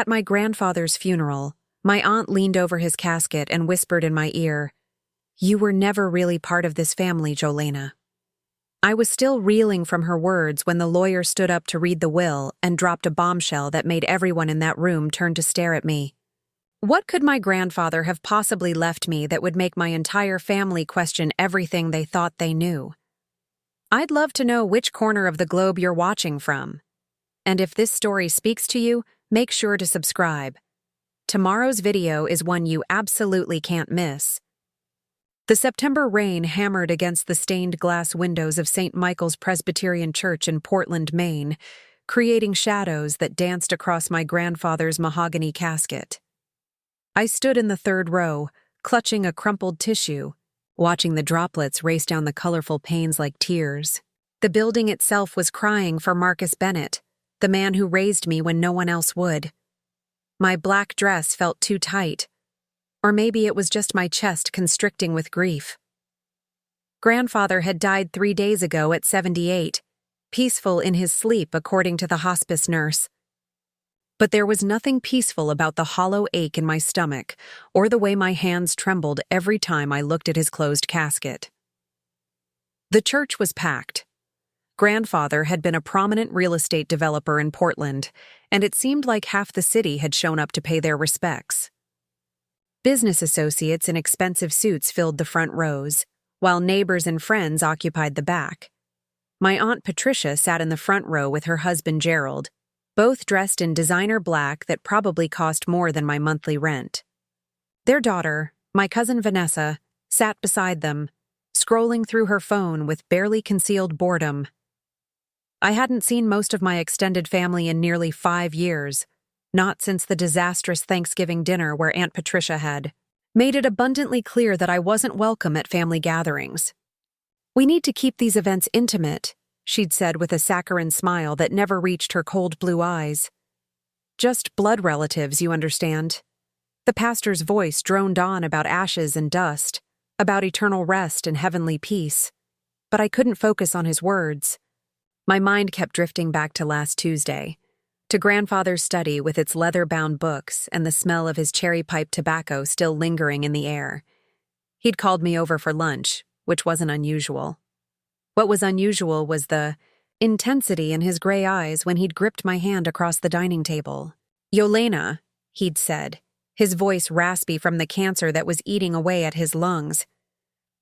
At my grandfather's funeral, my aunt leaned over his casket and whispered in my ear, "You were never really part of this family, Jolena." I was still reeling from her words when the lawyer stood up to read the will and dropped a bombshell that made everyone in that room turn to stare at me. What could my grandfather have possibly left me that would make my entire family question everything they thought they knew? I'd love to know which corner of the globe you're watching from. And if this story speaks to you, make sure to subscribe. Tomorrow's video is one you absolutely can't miss. The September rain hammered against the stained glass windows of St. Michael's Presbyterian Church in Portland, Maine, creating shadows that danced across my grandfather's mahogany casket. I stood in the third row, clutching a crumpled tissue, watching the droplets race down the colorful panes like tears. The building itself was crying for Marcus Bennett, the man who raised me when no one else would. My black dress felt too tight, or maybe it was just my chest constricting with grief. Grandfather had died 3 days ago at 78, peaceful in his sleep according to the hospice nurse. But there was nothing peaceful about the hollow ache in my stomach or the way my hands trembled every time I looked at his closed casket. The church was packed. Grandfather had been a prominent real estate developer in Portland, and it seemed like half the city had shown up to pay their respects. Business associates in expensive suits filled the front rows, while neighbors and friends occupied the back. My Aunt Patricia sat in the front row with her husband Gerald, both dressed in designer black that probably cost more than my monthly rent. Their daughter, my cousin Vanessa, sat beside them, scrolling through her phone with barely concealed boredom. I hadn't seen most of my extended family in nearly 5 years, not since the disastrous Thanksgiving dinner where Aunt Patricia had made it abundantly clear that I wasn't welcome at family gatherings. "We need to keep these events intimate," she'd said with a saccharine smile that never reached her cold blue eyes. "Just blood relatives, you understand." The pastor's voice droned on about ashes and dust, about eternal rest and heavenly peace. But I couldn't focus on his words. My mind kept drifting back to last Tuesday, to grandfather's study with its leather-bound books and the smell of his cherry pipe tobacco still lingering in the air. He'd called me over for lunch, which wasn't unusual. What was unusual was the intensity in his gray eyes when he'd gripped my hand across the dining table. "Yolena," he'd said, his voice raspy from the cancer that was eating away at his lungs.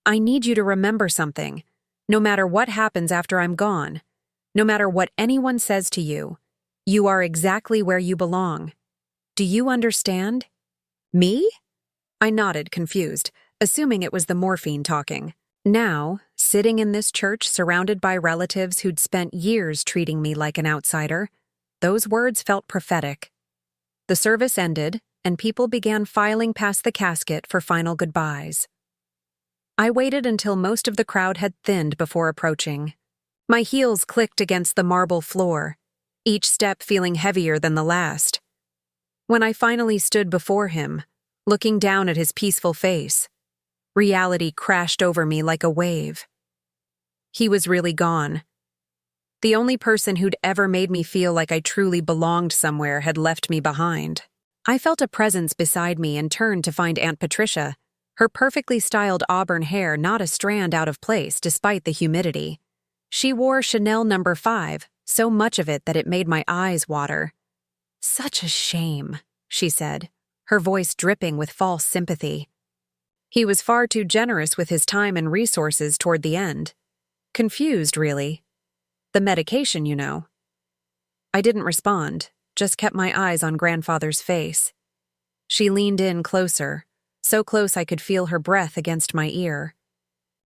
"I need you to remember something, no matter what happens after I'm gone, no matter what anyone says to you. You are exactly where you belong. Do you understand?" "Me?" I nodded, confused, assuming it was the morphine talking. Now, sitting in this church surrounded by relatives who'd spent years treating me like an outsider, those words felt prophetic. The service ended, and people began filing past the casket for final goodbyes. I waited until most of the crowd had thinned before approaching. My heels clicked against the marble floor, each step feeling heavier than the last. When I finally stood before him, looking down at his peaceful face, reality crashed over me like a wave. He was really gone. The only person who'd ever made me feel like I truly belonged somewhere had left me behind. I felt a presence beside me and turned to find Aunt Patricia, her perfectly styled auburn hair not a strand out of place despite the humidity. She wore Chanel No. 5, so much of it that it made my eyes water. "Such a shame," she said, her voice dripping with false sympathy. He was far too generous with his time and resources toward the end. Confused, really. The medication, you know. I didn't respond, just kept my eyes on grandfather's face. She leaned in closer, so close I could feel her breath against my ear.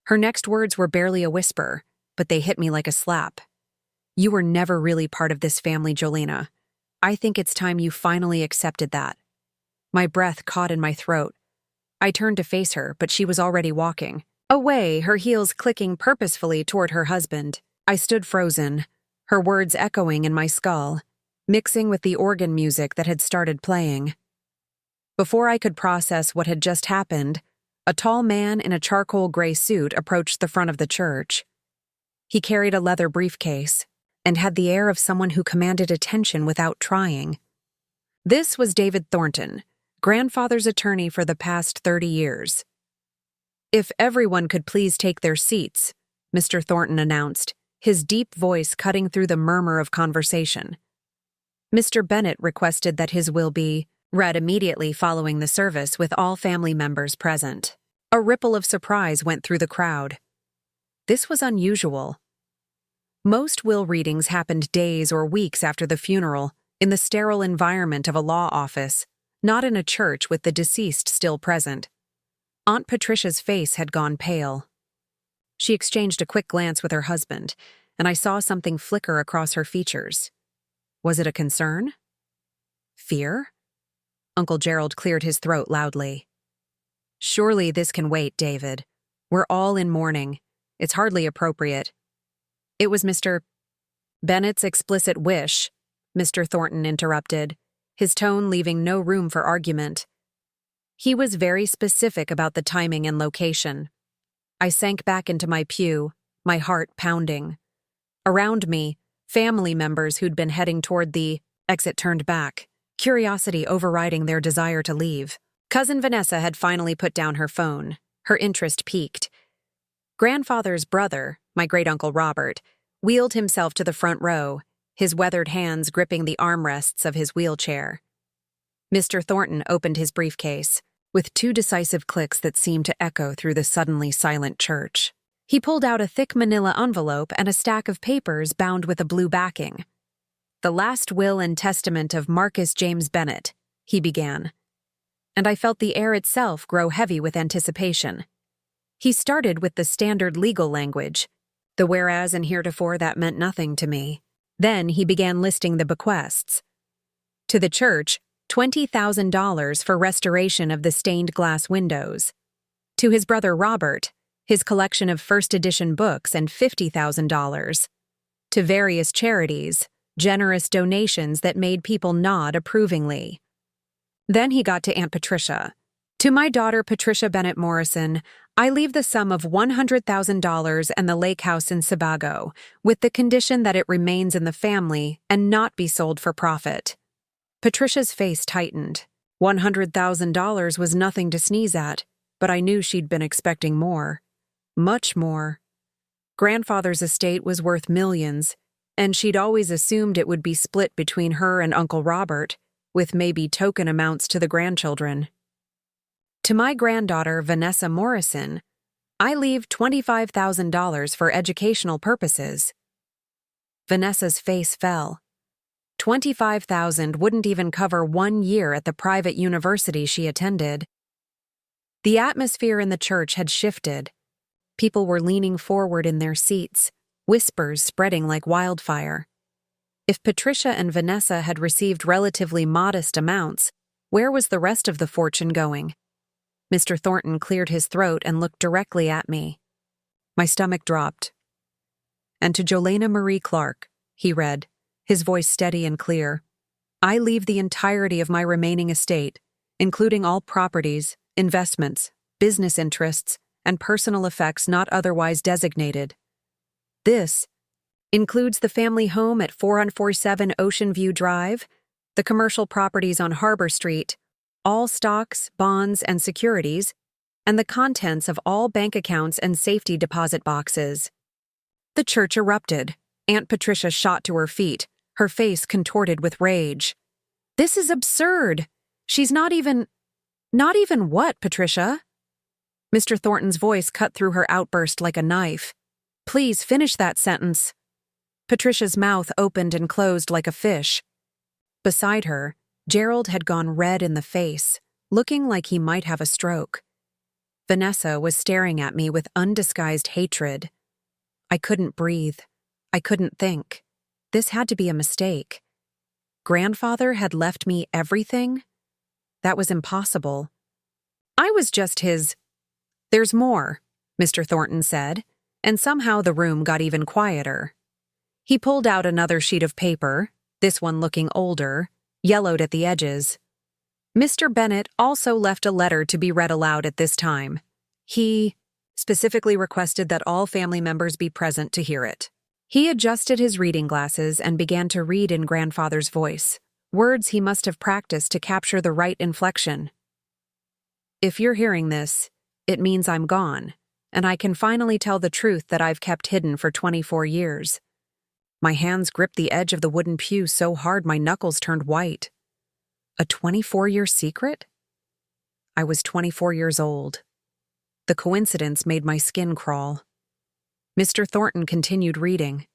Her next words were barely a whisper, but they hit me like a slap. "You were never really part of this family, Jolena. I think it's time you finally accepted that." My breath caught in my throat. I turned to face her, but she was already walking away, her heels clicking purposefully toward her husband. I stood frozen, her words echoing in my skull, mixing with the organ music that had started playing. Before I could process what had just happened, a tall man in a charcoal gray suit approached the front of the church. He carried a leather briefcase and had the air of someone who commanded attention without trying. This was David Thornton, grandfather's attorney for the past 30 years. "If everyone could please take their seats," Mr. Thornton announced, his deep voice cutting through the murmur of conversation. Mr. Bennett requested that his will be read immediately following the service with all family members present. A ripple of surprise went through the crowd. This was unusual. Most will readings happened days or weeks after the funeral, in the sterile environment of a law office, not in a church with the deceased still present. Aunt Patricia's face had gone pale. She exchanged a quick glance with her husband, and I saw something flicker across her features. Was it a concern? Fear? Uncle Gerald cleared his throat loudly. "Surely this can wait, David. We're all in mourning. It's hardly appropriate." "It was Mr. Bennett's explicit wish," Mr. Thornton interrupted, his tone leaving no room for argument. "He was very specific about the timing and location." I sank back into my pew, my heart pounding. Around me, family members who'd been heading toward the exit turned back, curiosity overriding their desire to leave. Cousin Vanessa had finally put down her phone. Her interest piqued. Grandfather's brother, my great-uncle Robert, wheeled himself to the front row, his weathered hands gripping the armrests of his wheelchair. Mr. Thornton opened his briefcase, with two decisive clicks that seemed to echo through the suddenly silent church. He pulled out a thick manila envelope and a stack of papers bound with a blue backing. "The last will and testament of Marcus James Bennett," he began, and I felt the air itself grow heavy with anticipation. He started with the standard legal language, the whereas and heretofore that meant nothing to me. Then he began listing the bequests. To the church, $20,000 for restoration of the stained glass windows. To his brother Robert, his collection of first edition books and $50,000. To various charities, generous donations that made people nod approvingly. Then he got to Aunt Patricia. "To my daughter Patricia Bennett Morrison, I leave the sum of $100,000 and the lake house in Sebago, with the condition that it remains in the family and not be sold for profit." Patricia's face tightened. $100,000 was nothing to sneeze at, but I knew she'd been expecting more. Much more. Grandfather's estate was worth millions, and she'd always assumed it would be split between her and Uncle Robert, with maybe token amounts to the grandchildren. "To my granddaughter, Vanessa Morrison, I leave $25,000 for educational purposes." Vanessa's face fell. $25,000 wouldn't even cover 1 year at the private university she attended. The atmosphere in the church had shifted. People were leaning forward in their seats, whispers spreading like wildfire. If Patricia and Vanessa had received relatively modest amounts, where was the rest of the fortune going? Mr. Thornton cleared his throat and looked directly at me. My stomach dropped. "And to Jolena Marie Clark," he read, his voice steady and clear, "I leave the entirety of my remaining estate, including all properties, investments, business interests, and personal effects not otherwise designated. This includes the family home at 447 Ocean View Drive, the commercial properties on Harbor Street, all stocks, bonds, and securities, and the contents of all bank accounts and safety deposit boxes." The church erupted. Aunt Patricia shot to her feet, her face contorted with rage. "This is absurd. She's not even what, Patricia?" Mr. Thornton's voice cut through her outburst like a knife. "Please finish that sentence." Patricia's mouth opened and closed like a fish. Beside her, Gerald had gone red in the face, looking like he might have a stroke. Vanessa was staring at me with undisguised hatred. I couldn't breathe. I couldn't think. This had to be a mistake. Grandfather had left me everything? That was impossible. I was just his... "There's more," Mr. Thornton said, and somehow the room got even quieter. He pulled out another sheet of paper, this one looking older, yellowed at the edges. Mr. Bennett also left a letter to be read aloud at this time. He specifically requested that all family members be present to hear it. He adjusted his reading glasses and began to read in Grandfather's voice, words he must have practiced to capture the right inflection. If you're hearing this, it means I'm gone, and I can finally tell the truth that I've kept hidden for 24 years. My hands gripped the edge of the wooden pew so hard my knuckles turned white. A 24-year secret? I was 24 years old. The coincidence made my skin crawl. Mr. Thornton continued reading,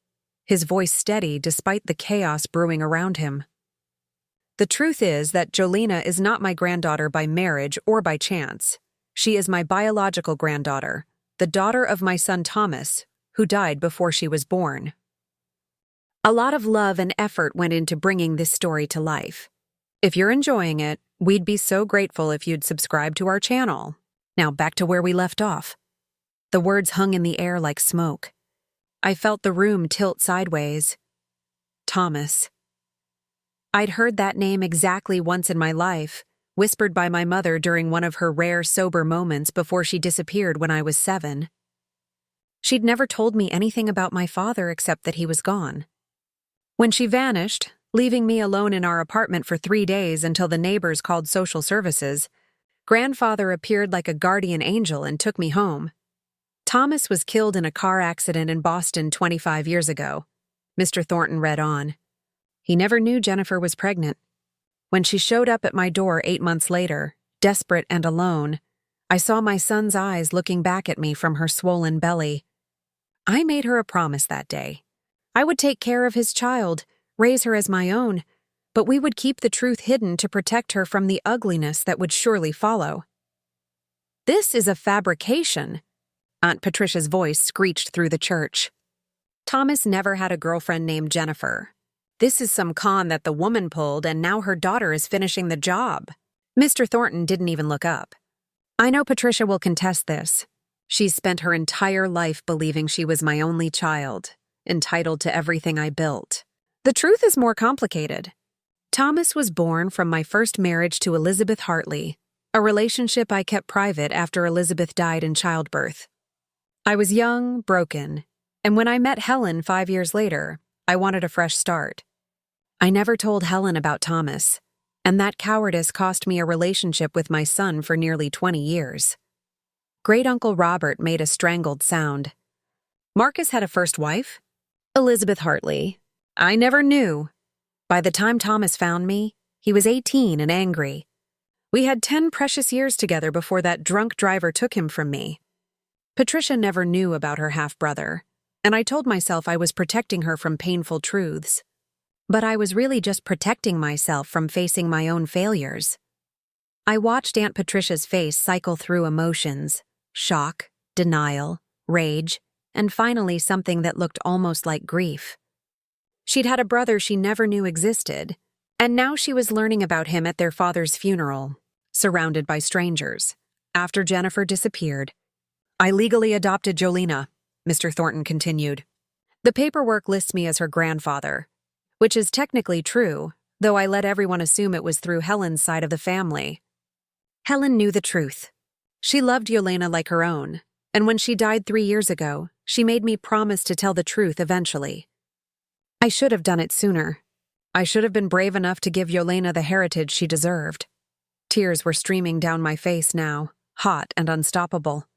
his voice steady despite the chaos brewing around him. The truth is that Jolena is not my granddaughter by marriage or by chance. She is my biological granddaughter, the daughter of my son Thomas, who died before she was born. A lot of love and effort went into bringing this story to life. If you're enjoying it, we'd be so grateful if you'd subscribe to our channel. Now back to where we left off. The words hung in the air like smoke. I felt the room tilt sideways. Thomas. I'd heard that name exactly once in my life, whispered by my mother during one of her rare sober moments before she disappeared when I was 7. She'd never told me anything about my father except that he was gone. When she vanished, leaving me alone in our apartment for 3 days until the neighbors called social services, Grandfather appeared like a guardian angel and took me home. Thomas was killed in a car accident in Boston 25 years ago. Mr. Thornton read on. He never knew Jennifer was pregnant. When she showed up at my door 8 months later, desperate and alone, I saw my son's eyes looking back at me from her swollen belly. I made her a promise that day. I would take care of his child, raise her as my own, but we would keep the truth hidden to protect her from the ugliness that would surely follow. This is a fabrication, Aunt Patricia's voice screeched through the church. Thomas never had a girlfriend named Jennifer. This is some con that the woman pulled, and now her daughter is finishing the job. Mr. Thornton didn't even look up. I know Patricia will contest this. She's spent her entire life believing she was my only child, entitled to everything I built. The truth is more complicated. Thomas was born from my first marriage to Elizabeth Hartley, a relationship I kept private after Elizabeth died in childbirth. I was young, broken, and when I met Helen 5 years later, I wanted a fresh start. I never told Helen about Thomas, and that cowardice cost me a relationship with my son for nearly 20 years. Great-Uncle Robert made a strangled sound. Marcus had a first wife? Elizabeth Hartley. I never knew. By the time Thomas found me, he was 18 and angry. We had 10 precious years together before that drunk driver took him from me. Patricia never knew about her half-brother, and I told myself I was protecting her from painful truths. But I was really just protecting myself from facing my own failures. I watched Aunt Patricia's face cycle through emotions, shock, denial, rage, and finally something that looked almost like grief. She'd had a brother she never knew existed, and now she was learning about him at their father's funeral, surrounded by strangers. After Jennifer disappeared, I legally adopted Jolena, Mr. Thornton continued. The paperwork lists me as her grandfather, which is technically true, though I let everyone assume it was through Helen's side of the family. Helen knew the truth. She loved Jolena like her own, and when she died 3 years ago, she made me promise to tell the truth eventually. I should have done it sooner. I should have been brave enough to give Jolena the heritage she deserved. Tears were streaming down my face now, hot and unstoppable.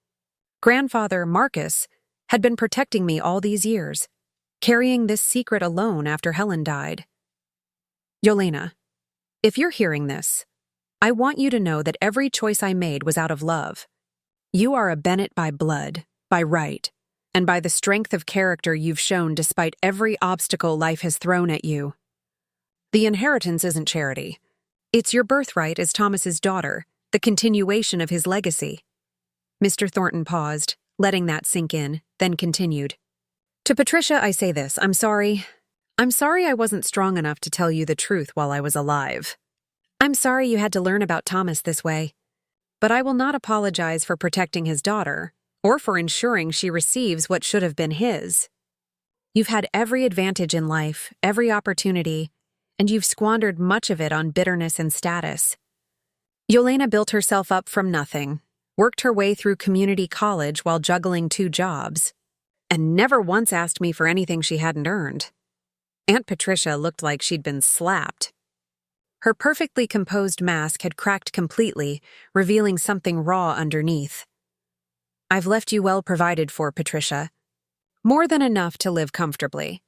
Grandfather, Marcus, had been protecting me all these years, carrying this secret alone after Helen died. Jolena, if you're hearing this, I want you to know that every choice I made was out of love. You are a Bennett by blood, by right, and by the strength of character you've shown despite every obstacle life has thrown at you. The inheritance isn't charity. It's your birthright as Thomas's daughter, the continuation of his legacy. Mr. Thornton paused, letting that sink in, then continued. To Patricia, I say this, I'm sorry. I'm sorry I wasn't strong enough to tell you the truth while I was alive. I'm sorry you had to learn about Thomas this way. But I will not apologize for protecting his daughter, or for ensuring she receives what should have been his. You've had every advantage in life, every opportunity, and you've squandered much of it on bitterness and status. Jolena built herself up from nothing, worked her way through community college while juggling 2 jobs, and never once asked me for anything she hadn't earned. Aunt Patricia looked like she'd been slapped. Her perfectly composed mask had cracked completely, revealing something raw underneath. "I've left you well provided for, Patricia. More than enough to live comfortably.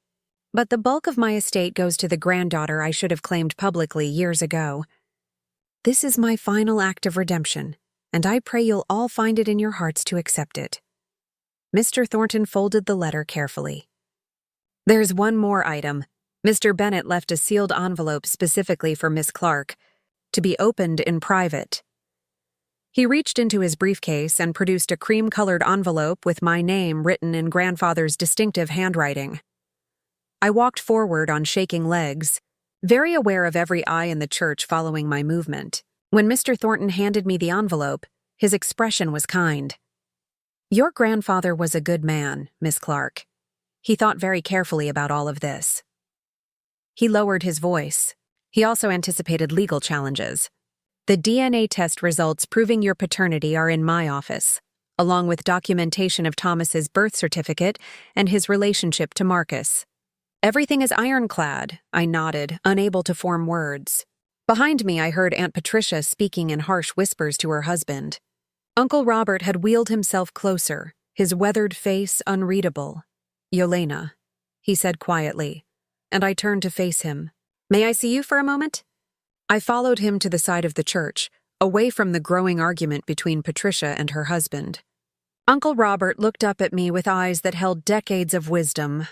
But the bulk of my estate goes to the granddaughter I should have claimed publicly years ago. This is my final act of redemption, and I pray you'll all find it in your hearts to accept it." Mr. Thornton folded the letter carefully. "There's one more item. Mr. Bennet left a sealed envelope specifically for Miss Clark, to be opened in private." He reached into his briefcase and produced a cream-colored envelope with my name written in grandfather's distinctive handwriting. I walked forward on shaking legs, very aware of every eye in the church following my movement. When Mr. Thornton handed me the envelope, his expression was kind. "Your grandfather was a good man, Miss Clark. He thought very carefully about all of this." He lowered his voice. He also anticipated legal challenges. "The DNA test results proving your paternity are in my office, along with documentation of Thomas's birth certificate and his relationship to Marcus. Everything is ironclad," I nodded, unable to form words. Behind me, I heard Aunt Patricia speaking in harsh whispers to her husband. Uncle Robert had wheeled himself closer, his weathered face unreadable. "Yolena," he said quietly, and I turned to face him. "May I see you for a moment?" I followed him to the side of the church, away from the growing argument between Patricia and her husband. Uncle Robert looked up at me with eyes that held decades of wisdom.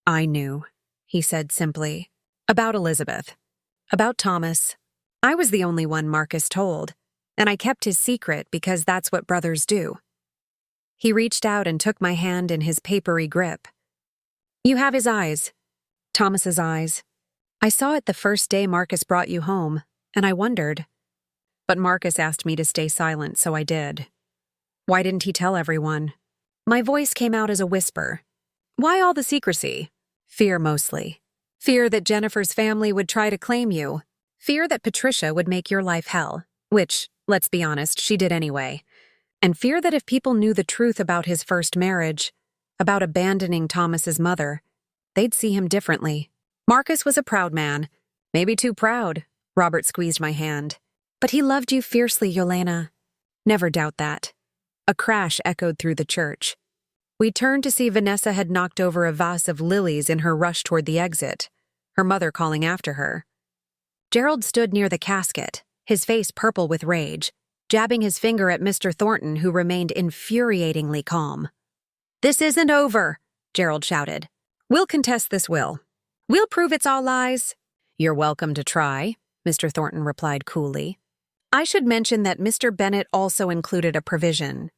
"I knew," he said simply. "About Elizabeth. About Thomas. I was the only one Marcus told, and I kept his secret because that's what brothers do." He reached out and took my hand in his papery grip. "You have his eyes. Thomas's eyes. I saw it the first day Marcus brought you home, and I wondered. But Marcus asked me to stay silent, so I did. Why didn't he tell everyone?" My voice came out as a whisper. "Why all the secrecy?" "Fear mostly. Fear that Jennifer's family would try to claim you. Fear that Patricia would make your life hell, which, let's be honest, she did anyway. And fear that if people knew the truth about his first marriage, about abandoning Thomas's mother, they'd see him differently. Marcus was a proud man. Maybe too proud." Robert squeezed my hand. "But he loved you fiercely, Yolena. Never doubt that." A crash echoed through the church. We turned to see Vanessa had knocked over a vase of lilies in her rush toward the exit, her mother calling after her. Gerald stood near the casket, his face purple with rage, jabbing his finger at Mr. Thornton, who remained infuriatingly calm. "This isn't over," Gerald shouted. "We'll contest this will. We'll prove it's all lies." "You're welcome to try," Mr. Thornton replied coolly. I should mention that Mr. Bennet also included a provision.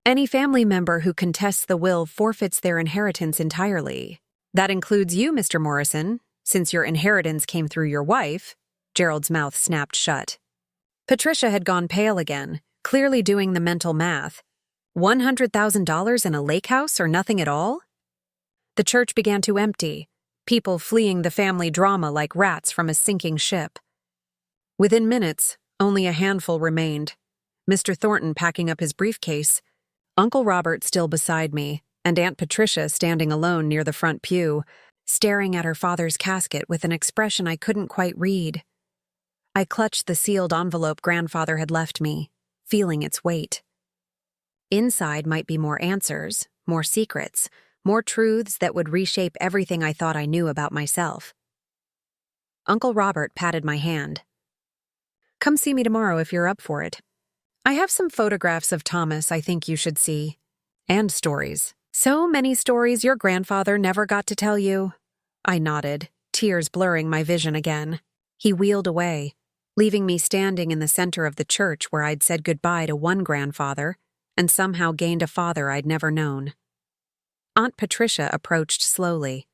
Any family member who contests the will forfeits their inheritance entirely. That includes you, Mr. Morrison, since your inheritance came through your wife. Gerald's mouth snapped shut. Patricia had gone pale again, clearly doing the mental math. $100,000 in a lake house or nothing at all? The church began to empty, people fleeing the family drama like rats from a sinking ship. Within minutes, only a handful remained. Mr. Thornton packing up his briefcase, Uncle Robert still beside me, and Aunt Patricia standing alone near the front pew, staring at her father's casket with an expression I couldn't quite read. I clutched the sealed envelope grandfather had left me, feeling its weight. Inside might be more answers, more secrets, more truths that would reshape everything I thought I knew about myself. Uncle Robert patted my hand. "Come see me tomorrow if you're up for it. I have some photographs of Thomas I think you should see. And stories. So many stories your grandfather never got to tell you." I nodded, tears blurring my vision again. He wheeled away, leaving me standing in the center of the church where I'd said goodbye to one grandfather and somehow gained a father I'd never known. Aunt Patricia approached slowly,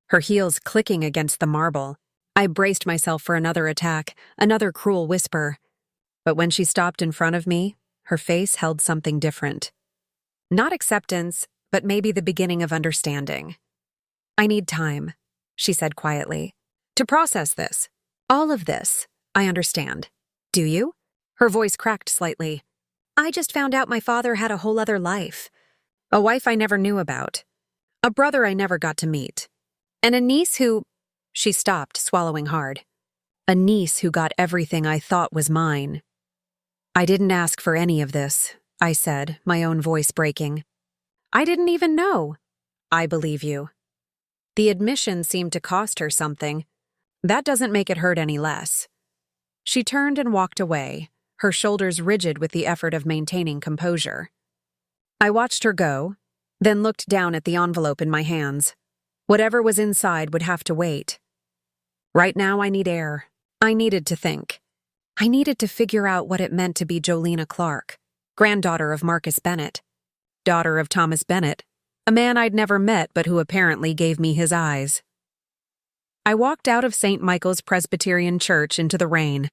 her heels clicking against the marble. I braced myself for another attack, another cruel whisper. But when she stopped in front of me, her face held something different. Not acceptance, but maybe the beginning of understanding. "I need time," she said quietly, "to process this. All of this, I understand. Do you?" Her voice cracked slightly. "I just found out my father had a whole other life. A wife I never knew about. A brother I never got to meet. And a niece who—" She stopped, swallowing hard. A niece who got everything I thought was mine. "I didn't ask for any of this," I said, my own voice breaking. "I didn't even know." "I believe you." The admission seemed to cost her something. That doesn't make it hurt any less. She turned and walked away, her shoulders rigid with the effort of maintaining composure. I watched her go, then looked down at the envelope in my hands. Whatever was inside would have to wait. Right now I need air. I needed to think. I needed to figure out what it meant to be Jolena Clark, granddaughter of Marcus Bennett, daughter of Thomas Bennett, a man I'd never met but who apparently gave me his eyes. I walked out of St. Michael's Presbyterian Church into the rain,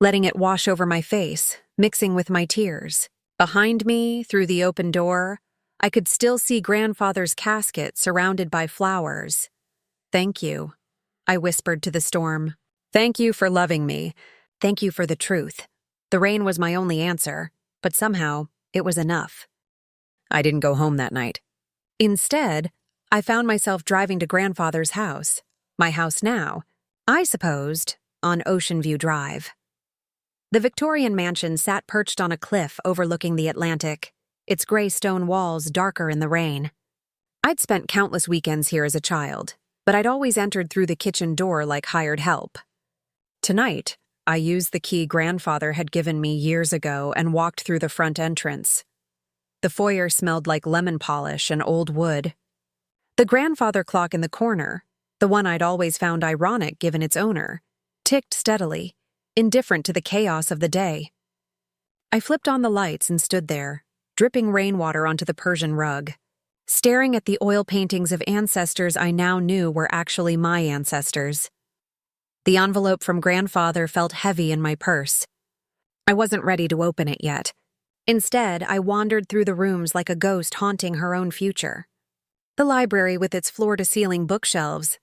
letting it wash over my face, mixing with my tears. Behind me, through the open door, I could still see grandfather's casket surrounded by flowers. "Thank you," I whispered to the storm. "Thank you for loving me. Thank you for the truth." The rain was my only answer, but somehow it was enough. I didn't go home that night. Instead, I found myself driving to grandfather's house, my house now, I supposed, on Ocean View Drive. The Victorian mansion sat perched on a cliff overlooking the Atlantic, its gray stone walls darker in the rain. I'd spent countless weekends here as a child, but I'd always entered through the kitchen door like hired help. Tonight, I used the key grandfather had given me years ago and walked through the front entrance. The foyer smelled like lemon polish and old wood. The grandfather clock in the corner, the one I'd always found ironic given its owner, ticked steadily, indifferent to the chaos of the day. I flipped on the lights and stood there, dripping rainwater onto the Persian rug, staring at the oil paintings of ancestors I now knew were actually my ancestors. The envelope from grandfather felt heavy in my purse. I wasn't ready to open it yet. Instead, I wandered through the rooms like a ghost haunting her own future. The library with its floor-to-ceiling bookshelves.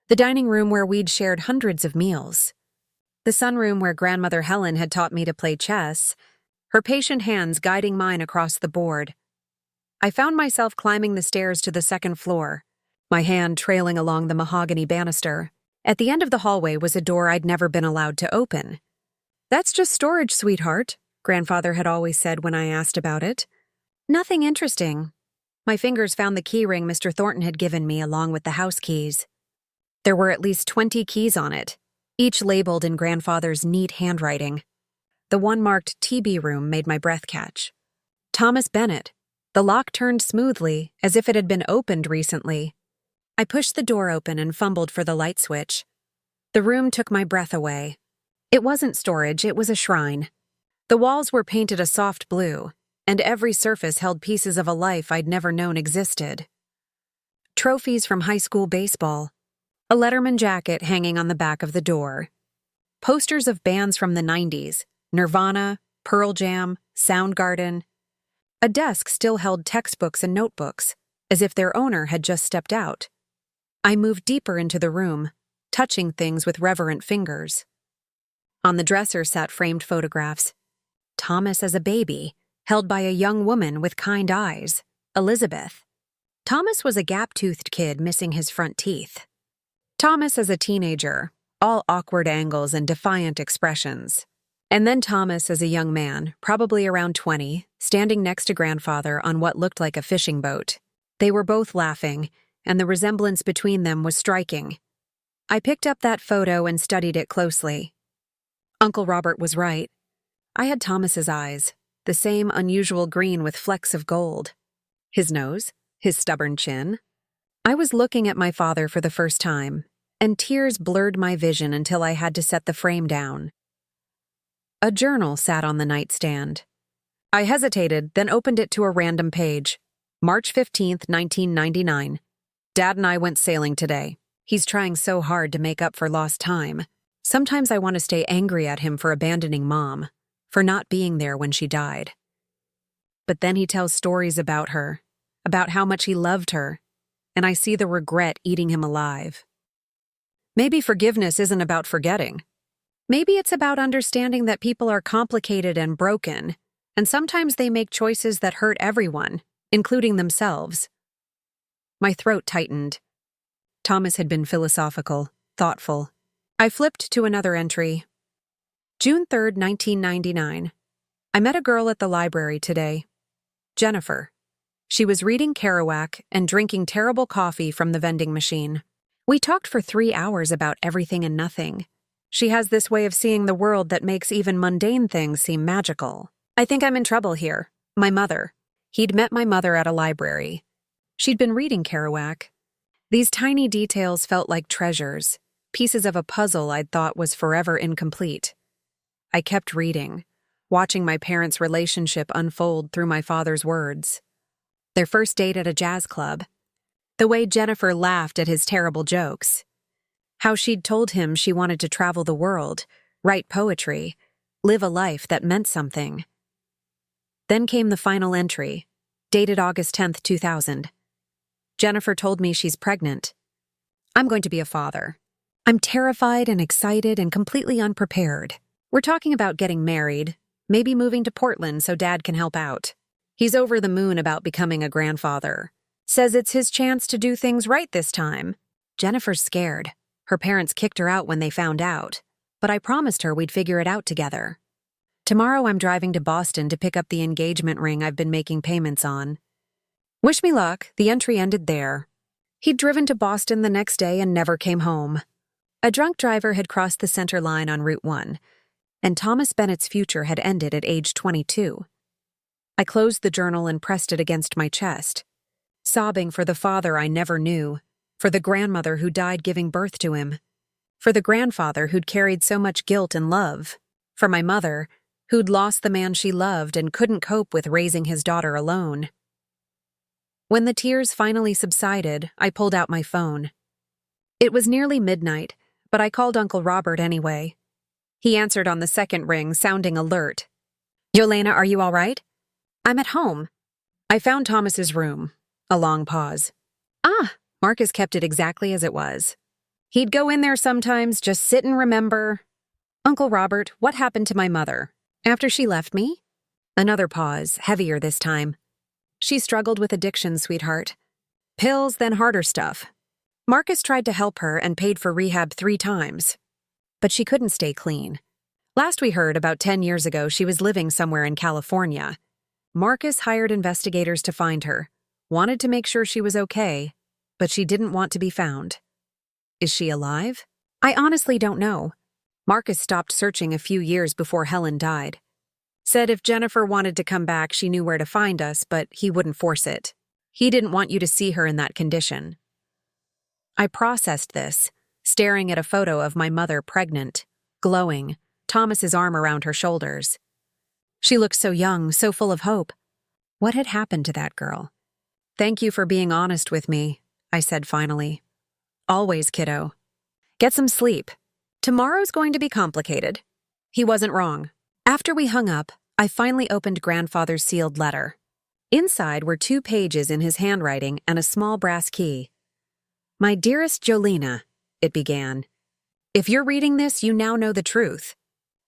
The dining room where we'd shared hundreds of meals. The sunroom where grandmother Helen had taught me to play chess, her patient hands guiding mine across the board. I found myself climbing the stairs to the second floor, my hand trailing along the mahogany banister. At the end of the hallway was a door I'd never been allowed to open. "That's just storage, sweetheart," grandfather had always said when I asked about it. "Nothing interesting." My fingers found the keyring Mr. Thornton had given me along with the house keys. There were at least 20 keys on it, each labeled in grandfather's neat handwriting. The one marked TB room made my breath catch. Thomas Bennett. The lock turned smoothly, as if it had been opened recently. I pushed the door open and fumbled for the light switch. The room took my breath away. It wasn't storage, it was a shrine. The walls were painted a soft blue, and every surface held pieces of a life I'd never known existed. Trophies from high school baseball, a Letterman jacket hanging on the back of the door, posters of bands from the 90s, Nirvana, Pearl Jam, Soundgarden. A desk still held textbooks and notebooks, as if their owner had just stepped out. I moved deeper into the room, touching things with reverent fingers. On the dresser sat framed photographs. Thomas as a baby, held by a young woman with kind eyes, Elizabeth. Thomas was a gap-toothed kid missing his front teeth. Thomas as a teenager, all awkward angles and defiant expressions. And then Thomas as a young man, probably around 20, standing next to grandfather on what looked like a fishing boat. They were both laughing, and the resemblance between them was striking. I picked up that photo and studied it closely. Uncle Robert was right. I had Thomas's eyes, the same unusual green with flecks of gold. His nose, his stubborn chin. I was looking at my father for the first time, and tears blurred my vision until I had to set the frame down. A journal sat on the nightstand. I hesitated, then opened it to a random page. March 15th, 1999. Dad and I went sailing today. He's trying so hard to make up for lost time. Sometimes I want to stay angry at him for abandoning Mom, for not being there when she died. But then he tells stories about her, about how much he loved her, and I see the regret eating him alive. Maybe forgiveness isn't about forgetting. Maybe it's about understanding that people are complicated and broken, and sometimes they make choices that hurt everyone, including themselves. My throat tightened. Thomas had been philosophical, thoughtful. I flipped to another entry. June 3rd, 1999. I met a girl at the library today. Jennifer. She was reading Kerouac and drinking terrible coffee from the vending machine. We talked for 3 hours about everything and nothing. She has this way of seeing the world that makes even mundane things seem magical. I think I'm in trouble here. My mother. He'd met my mother at a library. She'd been reading Kerouac. These tiny details felt like treasures, pieces of a puzzle I'd thought was forever incomplete. I kept reading, watching my parents' relationship unfold through my father's words. Their first date at a jazz club. The way Jennifer laughed at his terrible jokes. How she'd told him she wanted to travel the world, write poetry, live a life that meant something. Then came the final entry, dated August 10th, 2000. Jennifer told me she's pregnant. I'm going to be a father. I'm terrified and excited and completely unprepared. We're talking about getting married, maybe moving to Portland so Dad can help out. He's over the moon about becoming a grandfather. Says it's his chance to do things right this time. Jennifer's scared. Her parents kicked her out when they found out, but I promised her we'd figure it out together. Tomorrow I'm driving to Boston to pick up the engagement ring I've been making payments on. Wish me luck, the entry ended there. He'd driven to Boston the next day and never came home. A drunk driver had crossed the center line on Route 1, and Thomas Bennett's future had ended at age 22. I closed the journal and pressed it against my chest, sobbing for the father I never knew, for the grandmother who died giving birth to him, for the grandfather who'd carried so much guilt and love, for my mother, who'd lost the man she loved and couldn't cope with raising his daughter alone. When the tears finally subsided, I pulled out my phone. It was nearly midnight, but I called Uncle Robert anyway. He answered on the second ring, sounding alert. Yolena, are you all right? I'm at home. I found Thomas's room. A long pause. Ah, Marcus kept it exactly as it was. He'd go in there sometimes, just sit and remember. Uncle Robert, what happened to my mother? After she left me? Another pause, heavier this time. She struggled with addiction, sweetheart. Pills, then harder stuff. Marcus tried to help her and paid for rehab 3 times. But she couldn't stay clean. Last we heard, about 10 years ago, she was living somewhere in California. Marcus hired investigators to find her, wanted to make sure she was okay, but she didn't want to be found. Is she alive? I honestly don't know. Marcus stopped searching a few years before Helen died. Said if Jennifer wanted to come back, she knew where to find us, but he wouldn't force it. He didn't want you to see her in that condition. I processed this, staring at a photo of my mother pregnant, glowing, Thomas's arm around her shoulders. She looked so young, so full of hope. What had happened to that girl? Thank you for being honest with me, I said finally. Always, kiddo. Get some sleep. Tomorrow's going to be complicated. He wasn't wrong. After we hung up, I finally opened Grandfather's sealed letter. Inside were 2 pages in his handwriting and a small brass key. My dearest Jolena, it began. If you're reading this, you now know the truth.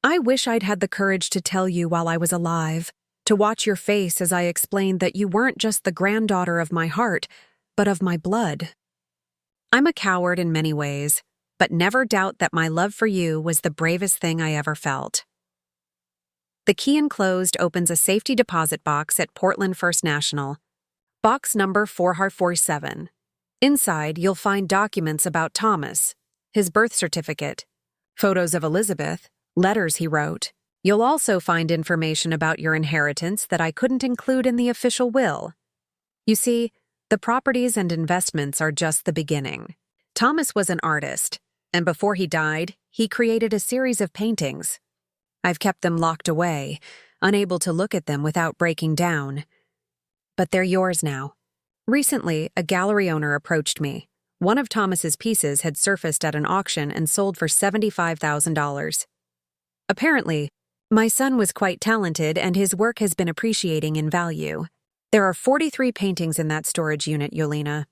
I wish I'd had the courage to tell you while I was alive, to watch your face as I explained that you weren't just the granddaughter of my heart, but of my blood. I'm a coward in many ways, but never doubt that my love for you was the bravest thing I ever felt. The key enclosed opens a safety deposit box at Portland First National. Box number 447. Inside, you'll find documents about Thomas, his birth certificate, photos of Elizabeth, letters he wrote. You'll also find information about your inheritance that I couldn't include in the official will. You see, the properties and investments are just the beginning. Thomas was an artist, and before he died, he created a series of paintings. I've kept them locked away, unable to look at them without breaking down. But they're yours now. Recently, a gallery owner approached me. One of Thomas's pieces had surfaced at an auction and sold for $75,000. Apparently, my son was quite talented and his work has been appreciating in value. There are 43 paintings in that storage unit, Yolena.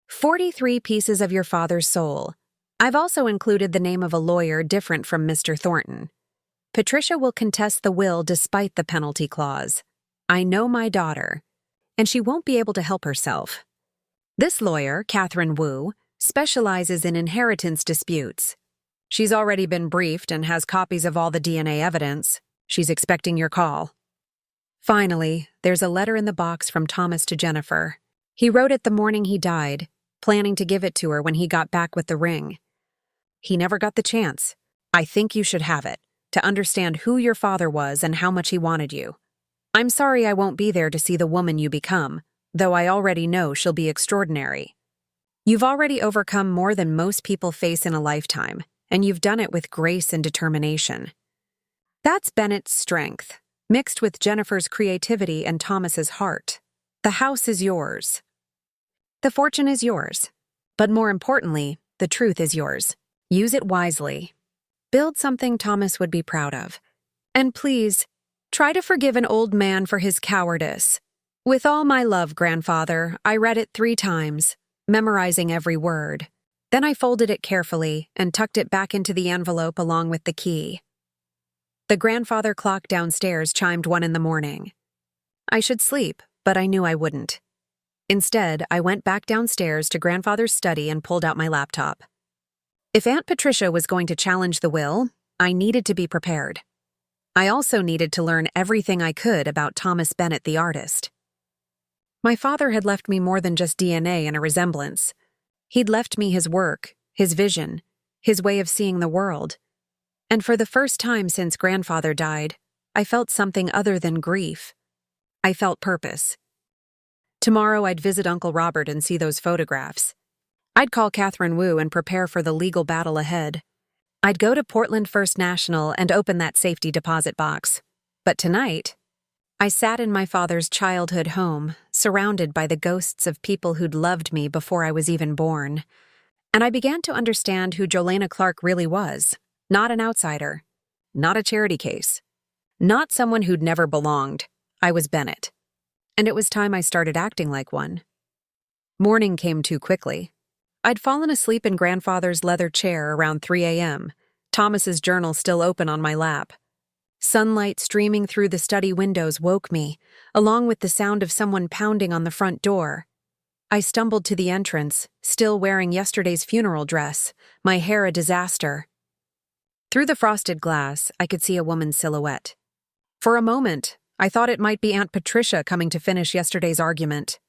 43 pieces of your father's soul. I've also included the name of a lawyer different from Mr. Thornton. Patricia will contest the will despite the penalty clause. I know my daughter, and she won't be able to help herself. This lawyer, Catherine Wu, specializes in inheritance disputes. She's already been briefed and has copies of all the DNA evidence. She's expecting your call. Finally, there's a letter in the box from Thomas to Jennifer. He wrote it the morning he died, planning to give it to her when he got back with the ring. He never got the chance. I think you should have it, to understand who your father was and how much he wanted you. I'm sorry I won't be there to see the woman you become, though I already know she'll be extraordinary. You've already overcome more than most people face in a lifetime, and you've done it with grace and determination. That's Bennett's strength, mixed with Jennifer's creativity and Thomas's heart. The house is yours. The fortune is yours. But more importantly, the truth is yours. Use it wisely. Build something Thomas would be proud of. And please, try to forgive an old man for his cowardice. With all my love, grandfather, I read it 3 times, memorizing every word. Then I folded it carefully and tucked it back into the envelope along with the key. The grandfather clock downstairs chimed 1 in the morning. I should sleep, but I knew I wouldn't. Instead, I went back downstairs to grandfather's study and pulled out my laptop. If Aunt Patricia was going to challenge the will, I needed to be prepared. I also needed to learn everything I could about Thomas Bennett the artist. My father had left me more than just DNA and a resemblance. He'd left me his work, his vision, his way of seeing the world. And for the first time since grandfather died, I felt something other than grief. I felt purpose. Tomorrow I'd visit Uncle Robert and see those photographs. I'd call Catherine Wu and prepare for the legal battle ahead. I'd go to Portland First National and open that safety deposit box. But tonight, I sat in my father's childhood home, surrounded by the ghosts of people who'd loved me before I was even born. And I began to understand who Jolena Clark really was. Not an outsider. Not a charity case. Not someone who'd never belonged. I was Bennett. And it was time I started acting like one. Morning came too quickly. I'd fallen asleep in grandfather's leather chair around 3 a.m., Thomas's journal still open on my lap. Sunlight streaming through the study windows woke me, along with the sound of someone pounding on the front door. I stumbled to the entrance, still wearing yesterday's funeral dress, my hair a disaster. Through the frosted glass, I could see a woman's silhouette. For a moment, I thought it might be Aunt Patricia coming to finish yesterday's argument.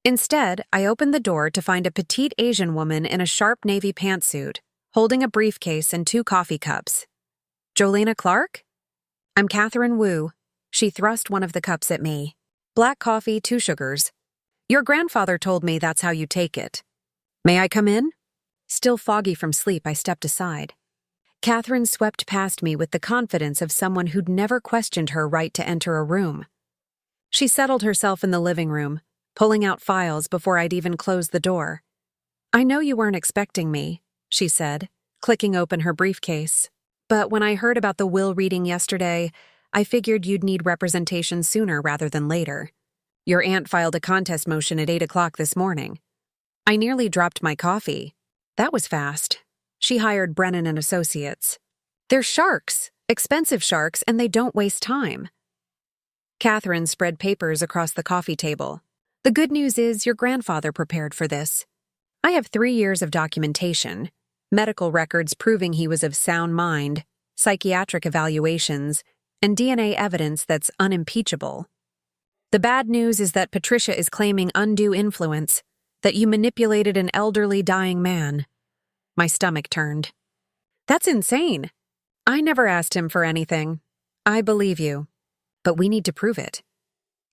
Instead, I opened the door to find a petite Asian woman in a sharp navy pantsuit, holding a briefcase and 2 coffee cups. Jolena Clark? I'm Catherine Wu. She thrust one of the cups at me. Black coffee, 2 sugars. Your grandfather told me that's how you take it. May I come in? Still foggy from sleep, I stepped aside. Catherine swept past me with the confidence of someone who'd never questioned her right to enter a room. She settled herself in the living room, pulling out files before I'd even closed the door. I know you weren't expecting me, she said, clicking open her briefcase. But when I heard about the will reading yesterday, I figured you'd need representation sooner rather than later. Your aunt filed a contest motion at 8 o'clock this morning. I nearly dropped my coffee. That was fast. She hired Brennan and Associates. They're sharks, expensive sharks, and they don't waste time. Catherine spread papers across the coffee table. The good news is your grandfather prepared for this. I have 3 years of documentation, medical records proving he was of sound mind, psychiatric evaluations, and DNA evidence that's unimpeachable. The bad news is that Patricia is claiming undue influence, that you manipulated an elderly dying man. My stomach turned. That's insane. I never asked him for anything. I believe you. But we need to prove it.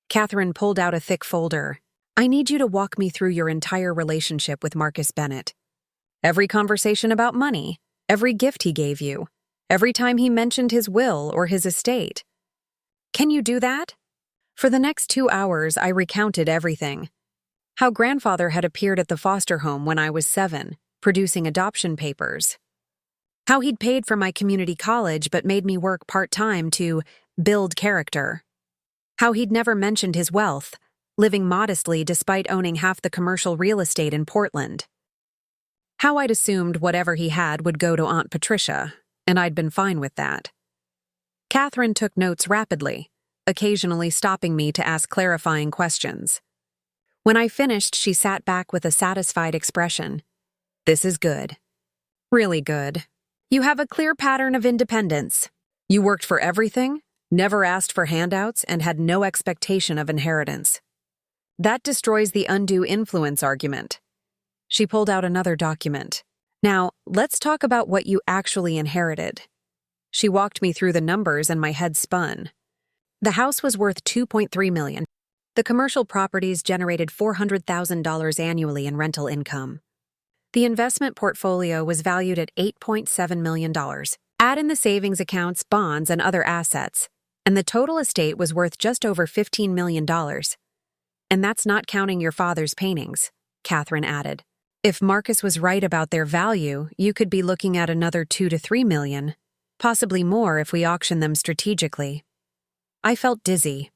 Catherine pulled out a thick folder. I need you to walk me through your entire relationship with Marcus Bennett. Every conversation about money, every gift he gave you, every time he mentioned his will or his estate. Can you do that? For the next 2 hours, I recounted everything. How grandfather had appeared at the foster home when I was 7, producing adoption papers. How he'd paid for my community college but made me work part-time to build character. How he'd never mentioned his wealth, living modestly despite owning half the commercial real estate in Portland. How I'd assumed whatever he had would go to Aunt Patricia, and I'd been fine with that. Catherine took notes rapidly, occasionally stopping me to ask clarifying questions. When I finished, she sat back with a satisfied expression. This is good. Really good. You have a clear pattern of independence. You worked for everything, never asked for handouts, and had no expectation of inheritance. That destroys the undue influence argument. She pulled out another document. Now, let's talk about what you actually inherited. She walked me through the numbers and my head spun. The house was worth $2.3 million. The commercial properties generated $400,000 annually in rental income. The investment portfolio was valued at $8.7 million. Add in the savings accounts, bonds, and other assets, and the total estate was worth just over $15 million. And that's not counting your father's paintings, Catherine added. If Marcus was right about their value, you could be looking at another $2 to $3 million, possibly more if we auction them strategically. I felt dizzy.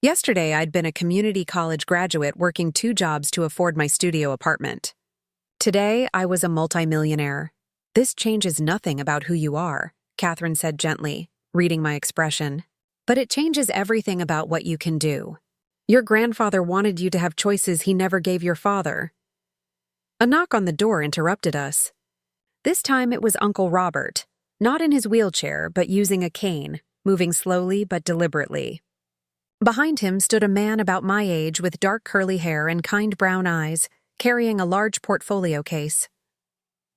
Yesterday, I'd been a community college graduate working 2 jobs to afford my studio apartment. Today, I was a multimillionaire. This changes nothing about who you are, Catherine said gently, reading my expression. But it changes everything about what you can do. Your grandfather wanted you to have choices he never gave your father. A knock on the door interrupted us. This time it was Uncle Robert, not in his wheelchair, but using a cane, moving slowly but deliberately. Behind him stood a man about my age with dark curly hair and kind brown eyes, carrying a large portfolio case.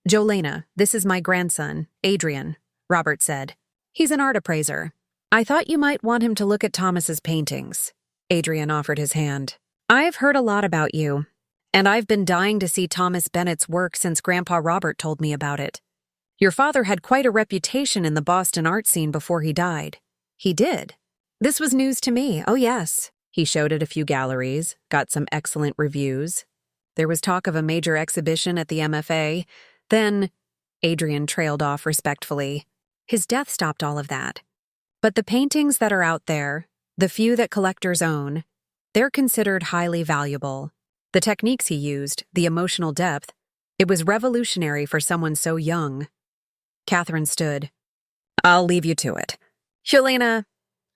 "Jolena, this is my grandson, Adrian," Robert said. "He's an art appraiser. I thought you might want him to look at Thomas's paintings." Adrian offered his hand. "I've heard a lot about you, and I've been dying to see Thomas Bennett's work since Grandpa Robert told me about it. Your father had quite a reputation in the Boston art scene before he died." "He did?" "This was news to me, oh yes." He showed it a few galleries, got some excellent reviews. There was talk of a major exhibition at the MFA. Then, Adrian trailed off respectfully. His death stopped all of that. But the paintings that are out there, the few that collectors own, they're considered highly valuable. The techniques he used, the emotional depth, it was revolutionary for someone so young. Catherine stood. "I'll leave you to it. Helena,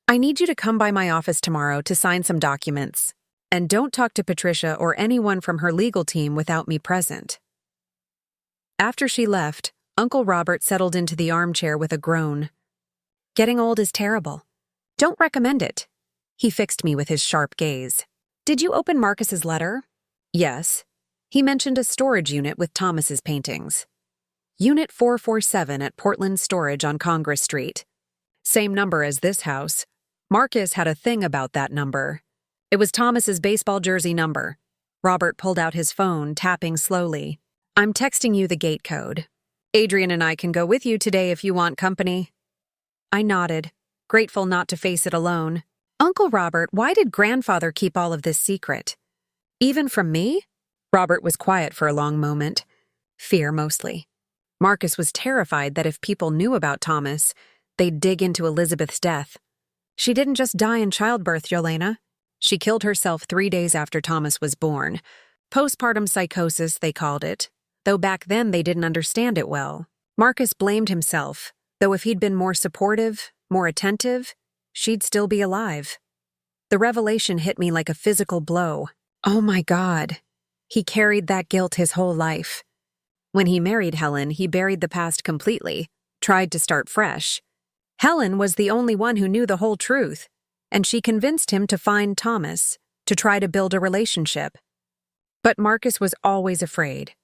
I need you to come by my office tomorrow to sign some documents. And don't talk to Patricia or anyone from her legal team without me present." After she left, Uncle Robert settled into the armchair with a groan. "Getting old is terrible. Don't recommend it." He fixed me with his sharp gaze. "Did you open Marcus's letter?" "Yes. He mentioned a storage unit with Thomas's paintings. Unit 447 at Portland Storage on Congress Street. Same number as this house. Marcus had a thing about that number. It was Thomas's baseball jersey number." Robert pulled out his phone, tapping slowly. "I'm texting you the gate code. Adrian and I can go with you today if you want company." I nodded, grateful not to face it alone. "Uncle Robert, why did Grandfather keep all of this secret? Even from me?" Robert was quiet for a long moment. Fear, mostly. Marcus was terrified that if people knew about Thomas, they'd dig into Elizabeth's death. "She didn't just die in childbirth, Jolena. She killed herself 3 days after Thomas was born. Postpartum psychosis, they called it, though back then they didn't understand it well. Marcus blamed himself, though if he'd been more supportive, more attentive, she'd still be alive." The revelation hit me like a physical blow. Oh my God. He carried that guilt his whole life. When he married Helen, he buried the past completely, tried to start fresh. Helen was the only one who knew the whole truth, and she convinced him to find Thomas, to try to build a relationship. But Marcus was always afraid.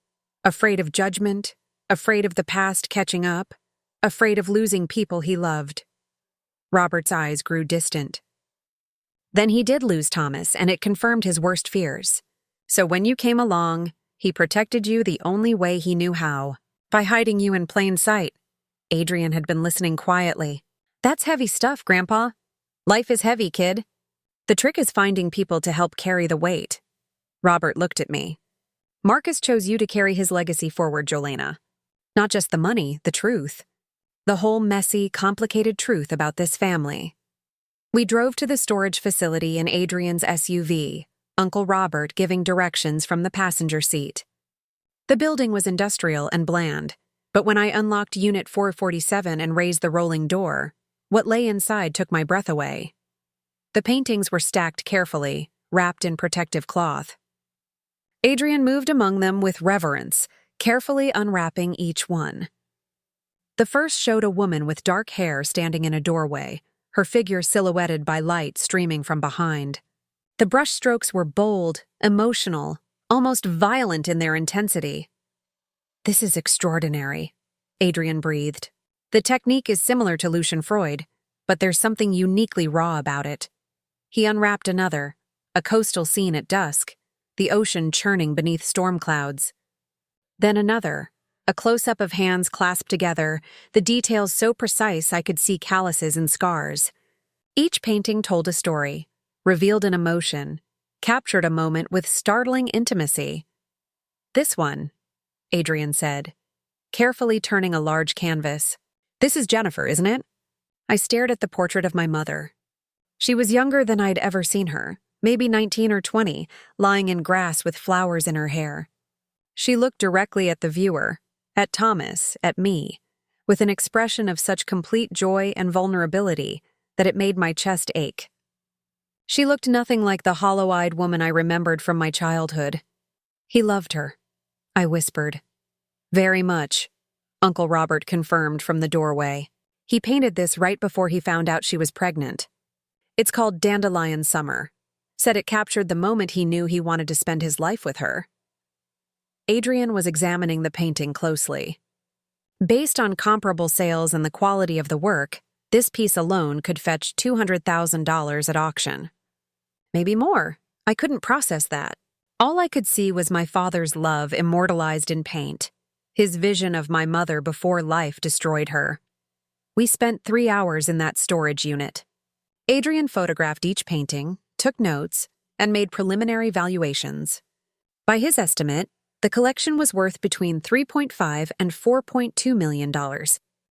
Afraid of judgment, afraid of the past catching up, afraid of losing people he loved. Robert's eyes grew distant. "Then he did lose Thomas, and it confirmed his worst fears. So when you came along, he protected you the only way he knew how, by hiding you in plain sight." Adrian had been listening quietly. "That's heavy stuff, Grandpa. Life is heavy, kid. The trick is finding people to help carry the weight." Robert looked at me. "Marcus chose you to carry his legacy forward, Jolena. Not just the money, the truth. The whole messy, complicated truth about this family." We drove to the storage facility in Adrian's SUV, Uncle Robert giving directions from the passenger seat. The building was industrial and bland, but when I unlocked Unit 447 and raised the rolling door, what lay inside took my breath away. The paintings were stacked carefully, wrapped in protective cloth. Adrian moved among them with reverence, carefully unwrapping each one. The first showed a woman with dark hair standing in a doorway, her figure silhouetted by light streaming from behind. The brushstrokes were bold, emotional, almost violent in their intensity. "This is extraordinary," Adrian breathed. "The technique is similar to Lucian Freud, but there's something uniquely raw about it." He unwrapped another, a coastal scene at dusk, the ocean churning beneath storm clouds. Then another, a close-up of hands clasped together, the details so precise I could see calluses and scars. Each painting told a story, revealed an emotion, captured a moment with startling intimacy. "This one," Adrian said, carefully turning a large canvas. "This is Jennifer, isn't it?" I stared at the portrait of my mother. She was younger than I'd ever seen her, maybe 19 or 20, lying in grass with flowers in her hair. She looked directly at the viewer, at Thomas, at me, with an expression of such complete joy and vulnerability that it made my chest ache. She looked nothing like the hollow-eyed woman I remembered from my childhood. "He loved her," I whispered. "Very much," Uncle Robert confirmed from the doorway. "He painted this right before he found out she was pregnant. It's called Dandelion Summer. Said it captured the moment he knew he wanted to spend his life with her." Adrian was examining the painting closely. Based on comparable sales and the quality of the work, this piece alone could fetch $200,000 at auction. Maybe more. I couldn't process that. All I could see was my father's love immortalized in paint, his vision of my mother before life destroyed her. We spent 3 hours in that storage unit. Adrian photographed each painting, took notes, and made preliminary valuations. By his estimate, the collection was worth between $3.5 and $4.2 million,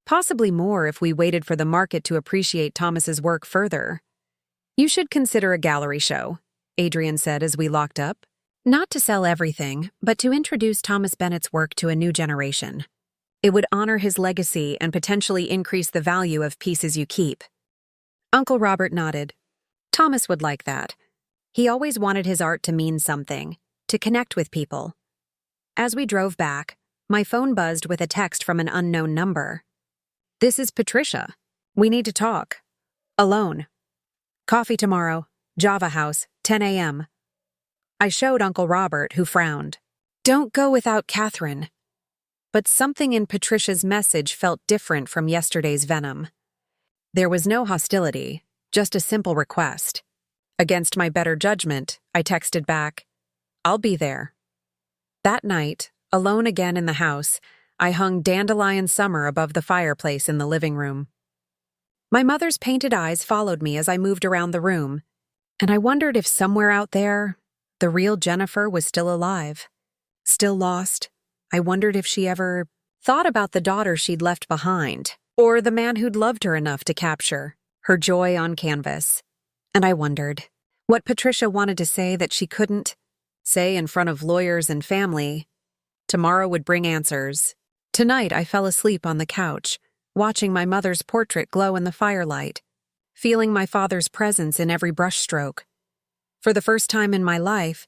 possibly more if we waited for the market to appreciate Thomas's work further. "You should consider a gallery show," Adrian said as we locked up. "Not to sell everything, but to introduce Thomas Bennett's work to a new generation. It would honor his legacy and potentially increase the value of pieces you keep." Uncle Robert nodded. "Thomas would like that. He always wanted his art to mean something, to connect with people." As we drove back, my phone buzzed with a text from an unknown number. "This is Patricia. We need to talk. Alone. Coffee tomorrow. Java House, 10 a.m. I showed Uncle Robert, who frowned. "Don't go without Catherine." But something in Patricia's message felt different from yesterday's venom. There was no hostility, just a simple request. Against my better judgment, I texted back, "I'll be there." That night, alone again in the house, I hung Dandelion Summer above the fireplace in the living room. My mother's painted eyes followed me as I moved around the room, and I wondered if somewhere out there, the real Jennifer was still alive. Still lost. I wondered if she ever thought about the daughter she'd left behind, or the man who'd loved her enough to capture her joy on canvas. And I wondered what Patricia wanted to say that she couldn't say in front of lawyers and family. Tomorrow would bring answers. Tonight I fell asleep on the couch, watching my mother's portrait glow in the firelight, feeling my father's presence in every brushstroke. For the first time in my life,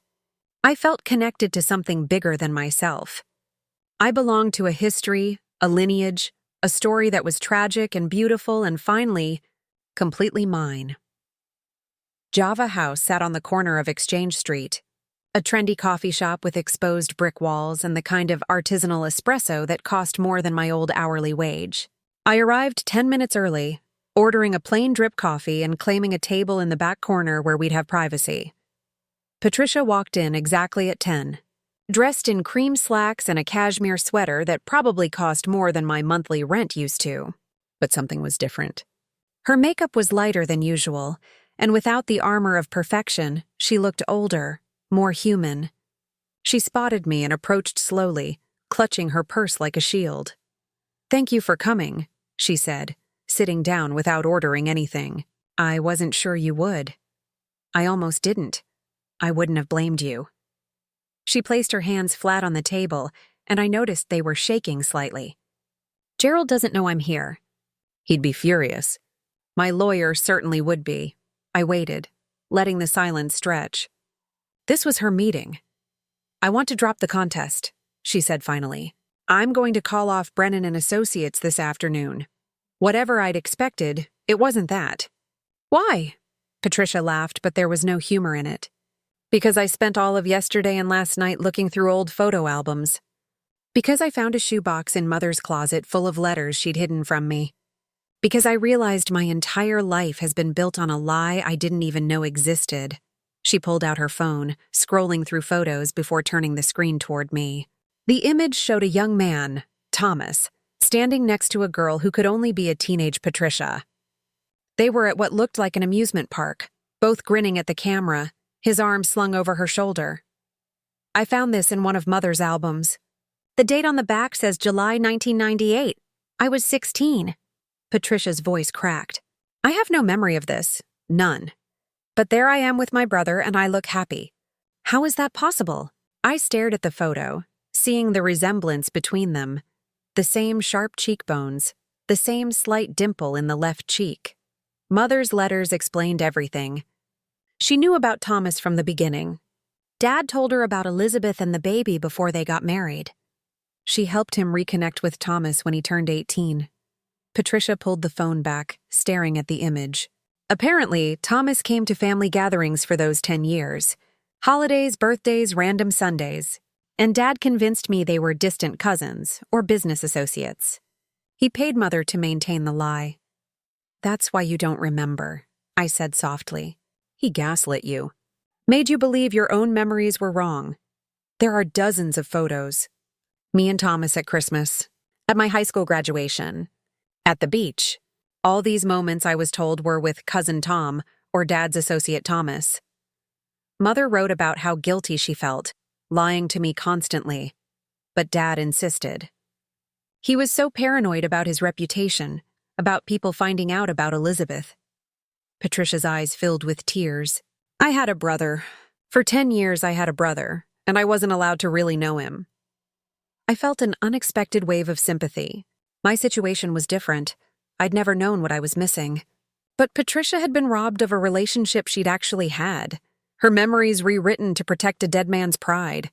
I felt connected to something bigger than myself. I belonged to a history, a lineage, a story that was tragic and beautiful and finally, completely mine. Java House sat on the corner of Exchange Street, a trendy coffee shop with exposed brick walls and the kind of artisanal espresso that cost more than my old hourly wage. I arrived 10 minutes early, ordering a plain drip coffee and claiming a table in the back corner where we'd have privacy. Patricia walked in exactly at 10, dressed in cream slacks and a cashmere sweater that probably cost more than my monthly rent used to. But something was different. Her makeup was lighter than usual, and without the armor of perfection, she looked older, more human. She spotted me and approached slowly, clutching her purse like a shield. "Thank you for coming," she said, sitting down without ordering anything. "I wasn't sure you would." "I almost didn't. I wouldn't have blamed you." She placed her hands flat on the table, and I noticed they were shaking slightly. "Gerald doesn't know I'm here." He'd be furious. My lawyer certainly would be. I waited, letting the silence stretch. This was her meeting. "I want to drop the contest," she said finally. I'm going to call off Brennan and Associates this afternoon. Whatever I'd expected, it wasn't that. Why? Patricia laughed, but there was no humor in it. Because I spent all of yesterday and last night looking through old photo albums. Because I found a shoebox in Mother's closet full of letters she'd hidden from me. Because I realized my entire life has been built on a lie I didn't even know existed. She pulled out her phone, scrolling through photos before turning the screen toward me. The image showed a young man, Thomas, standing next to a girl who could only be a teenage Patricia. They were at what looked like an amusement park, both grinning at the camera, his arm slung over her shoulder. I found this in one of Mother's albums. The date on the back says July 1998. I was 16. Patricia's voice cracked. I have no memory of this. None. But there I am with my brother and I look happy. How is that possible? I stared at the photo, seeing the resemblance between them. The same sharp cheekbones, the same slight dimple in the left cheek. Mother's letters explained everything. She knew about Thomas from the beginning. Dad told her about Elizabeth and the baby before they got married. She helped him reconnect with Thomas when he turned 18. Patricia pulled the phone back, staring at the image. Apparently, Thomas came to family gatherings for those 10 years. Holidays, birthdays, random Sundays. And Dad convinced me they were distant cousins or business associates. He paid Mother to maintain the lie. That's why you don't remember, I said softly. He gaslit you. Made you believe your own memories were wrong. There are dozens of photos. Me and Thomas at Christmas. At my high school graduation. At the beach. All these moments I was told were with Cousin Tom or Dad's associate Thomas. Mother wrote about how guilty she felt, lying to me constantly. But Dad insisted. He was so paranoid about his reputation, about people finding out about Elizabeth. Patricia's eyes filled with tears. I had a brother. For 10 years I had a brother, and I wasn't allowed to really know him. I felt an unexpected wave of sympathy. My situation was different. I'd never known what I was missing. But Patricia had been robbed of a relationship she'd actually had. Her memories rewritten to protect a dead man's pride.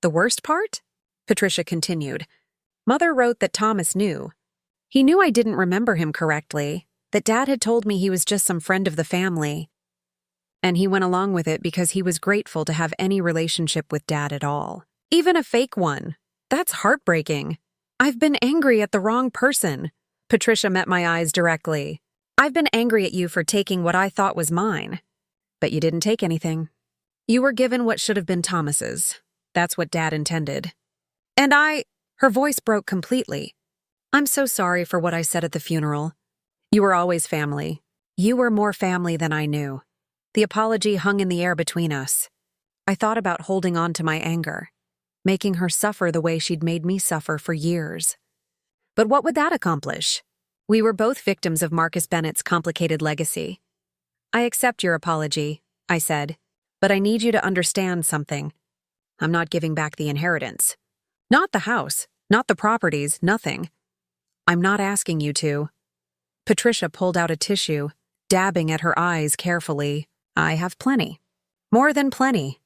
The worst part? Patricia continued. Mother wrote that Thomas knew. He knew I didn't remember him correctly, that Dad had told me he was just some friend of the family. And he went along with it because he was grateful to have any relationship with Dad at all. Even a fake one. That's heartbreaking. I've been angry at the wrong person. Patricia met my eyes directly. I've been angry at you for taking what I thought was mine. But you didn't take anything. You were given what should have been Thomas's. That's what Dad intended. And her voice broke completely. I'm so sorry for what I said at the funeral. You were always family. You were more family than I knew. The apology hung in the air between us. I thought about holding on to my anger, making her suffer the way she'd made me suffer for years. But what would that accomplish? We were both victims of Marcus Bennett's complicated legacy. I accept your apology, I said, but I need you to understand something. I'm not giving back the inheritance. Not the house, not the properties, nothing. I'm not asking you to. Patricia pulled out a tissue, dabbing at her eyes carefully. I have plenty. More than plenty.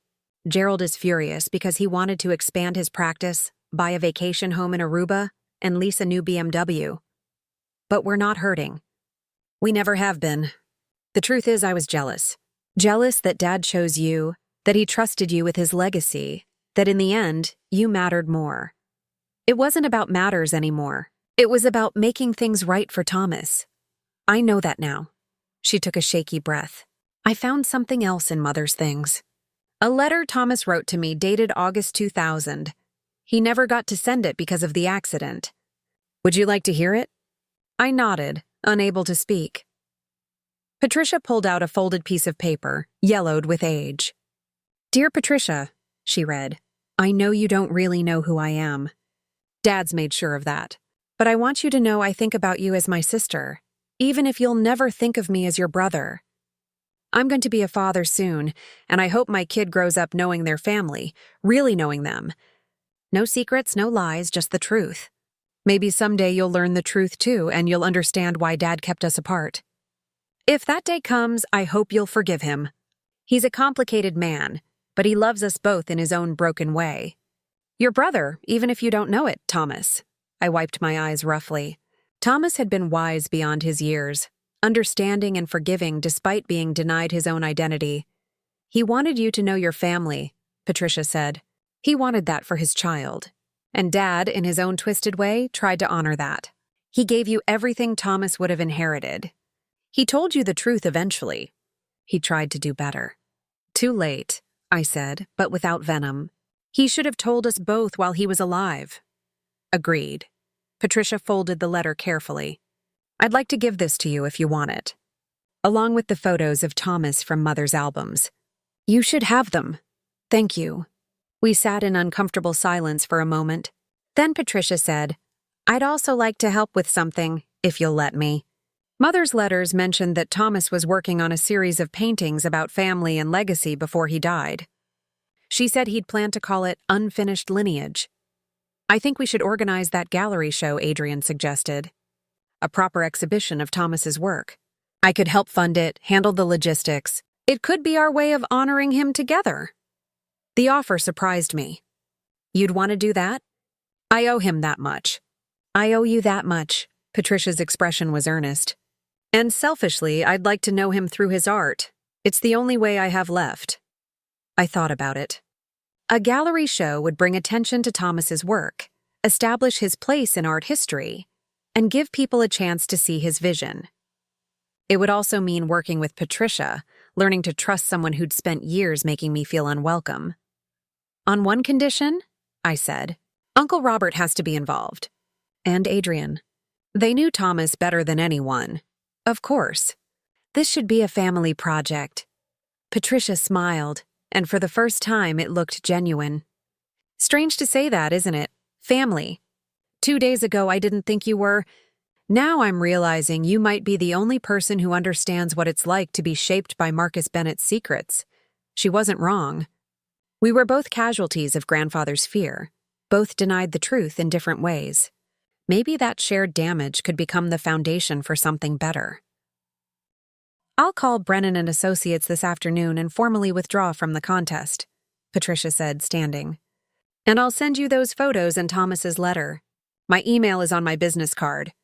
Gerald is furious because he wanted to expand his practice, buy a vacation home in Aruba, and lease a new BMW. But we're not hurting. We never have been. The truth is I was jealous. Jealous that Dad chose you, that he trusted you with his legacy, that in the end, you mattered more. It wasn't about matters anymore. It was about making things right for Thomas. I know that now. She took a shaky breath. I found something else in Mother's things. A letter Thomas wrote to me dated August 2000. He never got to send it because of the accident. Would you like to hear it? I nodded, unable to speak. Patricia pulled out a folded piece of paper, yellowed with age. Dear Patricia, she read, I know you don't really know who I am. Dad's made sure of that. But I want you to know I think about you as my sister, even if you'll never think of me as your brother. I'm going to be a father soon, and I hope my kid grows up knowing their family, really knowing them. No secrets, no lies, just the truth. Maybe someday you'll learn the truth too, and you'll understand why Dad kept us apart. If that day comes, I hope you'll forgive him. He's a complicated man, but he loves us both in his own broken way. Your brother, even if you don't know it, Thomas. I wiped my eyes roughly. Thomas had been wise beyond his years, understanding and forgiving despite being denied his own identity. He wanted you to know your family, Patricia said. He wanted that for his child. And Dad, in his own twisted way, tried to honor that. He gave you everything Thomas would have inherited. He told you the truth eventually. He tried to do better. Too late, I said, but without venom. He should have told us both while he was alive. Agreed. Patricia folded the letter carefully. I'd like to give this to you if you want it. Along with the photos of Thomas from Mother's albums. You should have them. Thank you. We sat in uncomfortable silence for a moment. Then Patricia said, I'd also like to help with something, if you'll let me. Mother's letters mentioned that Thomas was working on a series of paintings about family and legacy before he died. She said he'd planned to call it Unfinished Lineage. I think we should organize that gallery show, Adrian suggested. A proper exhibition of Thomas's work. I could help fund it, handle the logistics. It could be our way of honoring him together. The offer surprised me. You'd want to do that? I owe him that much. I owe you that much. Patricia's expression was earnest. And selfishly, I'd like to know him through his art. It's the only way I have left. I thought about it. A gallery show would bring attention to Thomas's work, establish his place in art history, and give people a chance to see his vision. It would also mean working with Patricia, learning to trust someone who'd spent years making me feel unwelcome. On one condition, I said, Uncle Robert has to be involved. And Adrian. They knew Thomas better than anyone. Of course. This should be a family project. Patricia smiled, and for the first time it looked genuine. Strange to say that, isn't it? Family. 2 days ago I didn't think you were. Now I'm realizing you might be the only person who understands what it's like to be shaped by Marcus Bennett's secrets. She wasn't wrong. We were both casualties of grandfather's fear, both denied the truth in different ways. Maybe that shared damage could become the foundation for something better. I'll call Brennan and Associates this afternoon and formally withdraw from the contest, Patricia said, standing. And I'll send you those photos and Thomas's letter. My email is on my business card.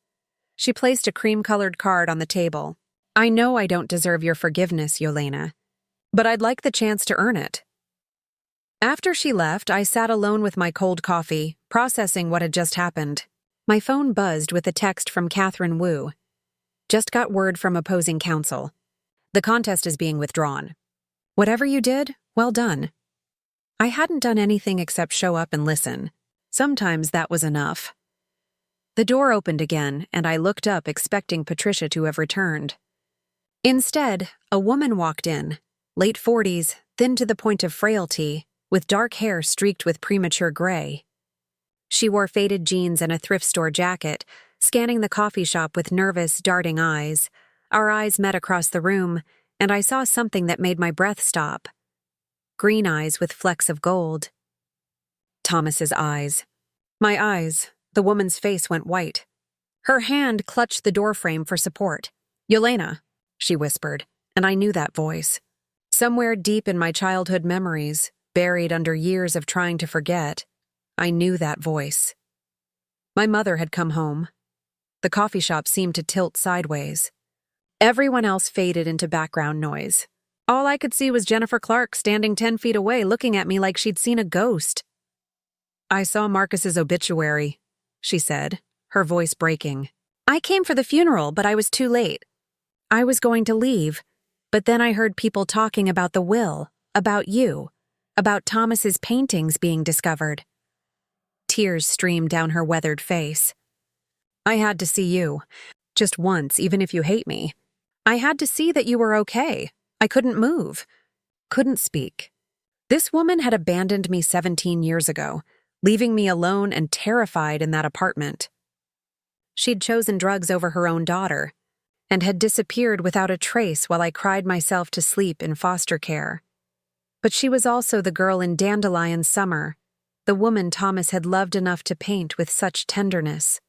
She placed a cream-colored card on the table. I know I don't deserve your forgiveness, Yelena, but I'd like the chance to earn it. After she left, I sat alone with my cold coffee, processing what had just happened. My phone buzzed with a text from Catherine Wu. Just got word from opposing counsel. The contest is being withdrawn. Whatever you did, well done. I hadn't done anything except show up and listen. Sometimes that was enough. The door opened again, and I looked up expecting Patricia to have returned. Instead, a woman walked in, late 40s, thin to the point of frailty, with dark hair streaked with premature gray. She wore faded jeans and a thrift store jacket, scanning the coffee shop with nervous, darting eyes. Our eyes met across the room, and I saw something that made my breath stop. Green eyes with flecks of gold. Thomas's eyes. My eyes. The woman's face went white. Her hand clutched the doorframe for support. Yelena, she whispered, and I knew that voice. Somewhere deep in my childhood memories, buried under years of trying to forget, I knew that voice. My mother had come home. The coffee shop seemed to tilt sideways. Everyone else faded into background noise. All I could see was Jennifer Clark standing 10 feet away looking at me like she'd seen a ghost. I saw Marcus's obituary, she said, her voice breaking. I came for the funeral, but I was too late. I was going to leave, but then I heard people talking about the will, about you, about Thomas's paintings being discovered. Tears streamed down her weathered face. I had to see you. Just once, even if you hate me. I had to see that you were okay. I couldn't move. Couldn't speak. This woman had abandoned me 17 years ago, leaving me alone and terrified in that apartment. She'd chosen drugs over her own daughter, and had disappeared without a trace while I cried myself to sleep in foster care. But she was also the girl in Dandelion Summer, the woman Thomas had loved enough to paint with such tenderness.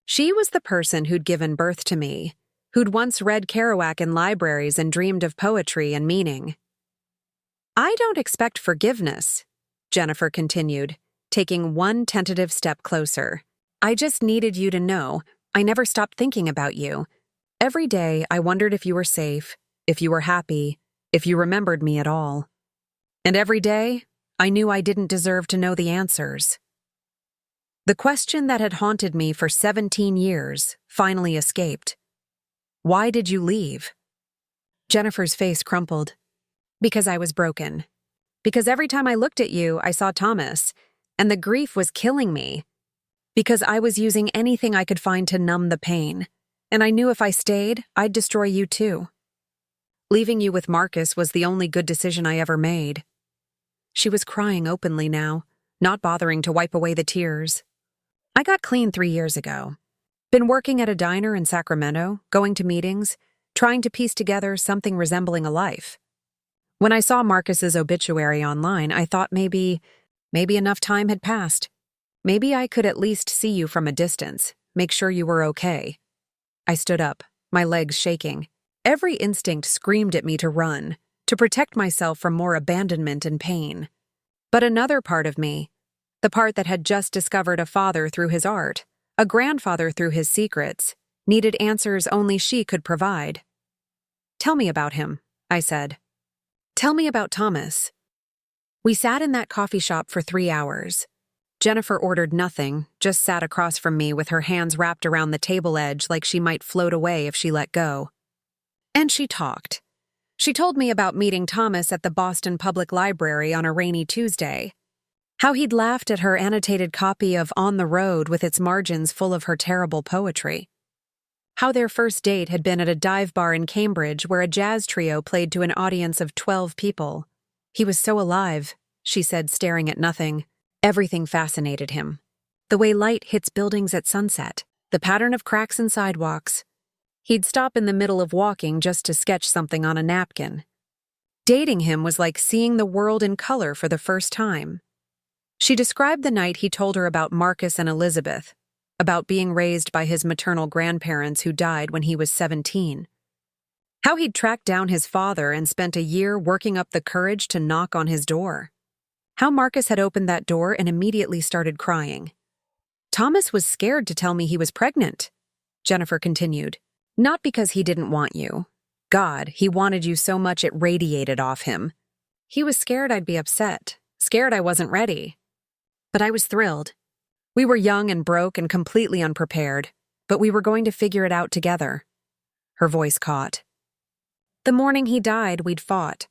She was the person who'd given birth to me, who'd once read Kerouac in libraries and dreamed of poetry and meaning. I don't expect forgiveness, Jennifer continued, taking one tentative step closer. I just needed you to know I never stopped thinking about you. Every day, I wondered if you were safe, if you were happy, if you remembered me at all. And every day, I knew I didn't deserve to know the answers. The question that had haunted me for 17 years finally escaped. Why did you leave? Jennifer's face crumpled. Because I was broken. Because every time I looked at you, I saw Thomas, and the grief was killing me. Because I was using anything I could find to numb the pain, and I knew if I stayed, I'd destroy you too. Leaving you with Marcus was the only good decision I ever made. She was crying openly now, not bothering to wipe away the tears. I got clean 3 years ago. Been working at a diner in Sacramento, going to meetings, trying to piece together something resembling a life. When I saw Marcus's obituary online, I thought maybe enough time had passed. Maybe I could at least see you from a distance, make sure you were okay. I stood up, my legs shaking. Every instinct screamed at me to run, to protect myself from more abandonment and pain. But another part of me, the part that had just discovered a father through his art, a grandfather through his secrets, needed answers only she could provide. Tell me about him, I said. Tell me about Thomas. We sat in that coffee shop for 3 hours. Jennifer ordered nothing, just sat across from me with her hands wrapped around the table edge like she might float away if she let go. And she talked. She told me about meeting Thomas at the Boston Public Library on a rainy Tuesday. How he'd laughed at her annotated copy of On the Road with its margins full of her terrible poetry. How their first date had been at a dive bar in Cambridge where a jazz trio played to an audience of 12 people. He was so alive, she said, staring at nothing. Everything fascinated him. The way light hits buildings at sunset, the pattern of cracks in sidewalks. He'd stop in the middle of walking just to sketch something on a napkin. Dating him was like seeing the world in color for the first time. She described the night he told her about Marcus and Elizabeth, about being raised by his maternal grandparents who died when he was 17. How he'd tracked down his father and spent a year working up the courage to knock on his door. How Marcus had opened that door and immediately started crying. Thomas was scared to tell me he was pregnant, Jennifer continued. Not because he didn't want you. God, he wanted you so much it radiated off him. He was scared I'd be upset, scared I wasn't ready. But I was thrilled. We were young and broke and completely unprepared, but we were going to figure it out together. Her voice caught. The morning he died, we'd fought.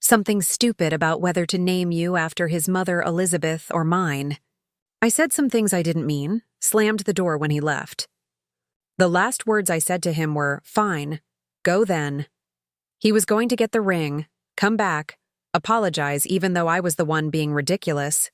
Something stupid about whether to name you after his mother Elizabeth or mine. I said some things I didn't mean, slammed the door when he left. The last words I said to him were, "Fine, go then." He was going to get the ring, come back, apologize even though I was the one being ridiculous.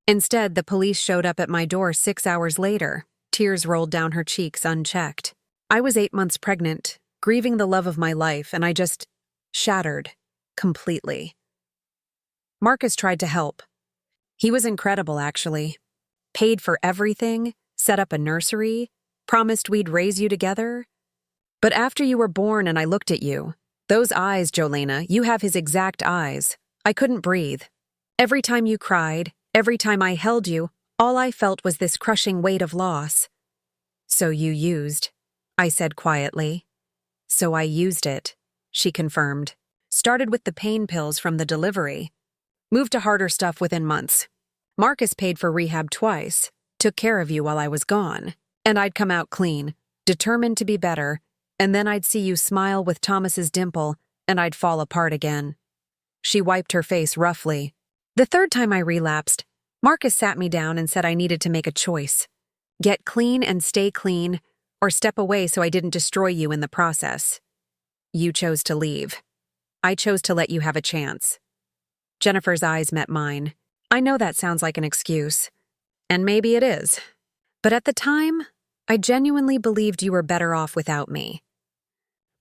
Instead, the police showed up at my door 6 hours later. Tears rolled down her cheeks unchecked. I was 8 months pregnant, grieving the love of my life, and I just shattered completely. Marcus tried to help. He was incredible, actually. Paid for everything, set up a nursery, promised we'd raise you together. But after you were born and I looked at you, those eyes, Jolena, you have his exact eyes. I couldn't breathe. Every time you cried, every time I held you, all I felt was this crushing weight of loss. So you used, I said quietly. So I used it, she confirmed. Started with the pain pills from the delivery. Moved to harder stuff within months. Marcus paid for rehab twice, took care of you while I was gone, and I'd come out clean, determined to be better, and then I'd see you smile with Thomas's dimple, and I'd fall apart again. She wiped her face roughly. The third time I relapsed, Marcus sat me down and said I needed to make a choice. Get clean and stay clean, or step away so I didn't destroy you in the process. You chose to leave. I chose to let you have a chance. Jennifer's eyes met mine. I know that sounds like an excuse, and maybe it is. But at the time, I genuinely believed you were better off without me.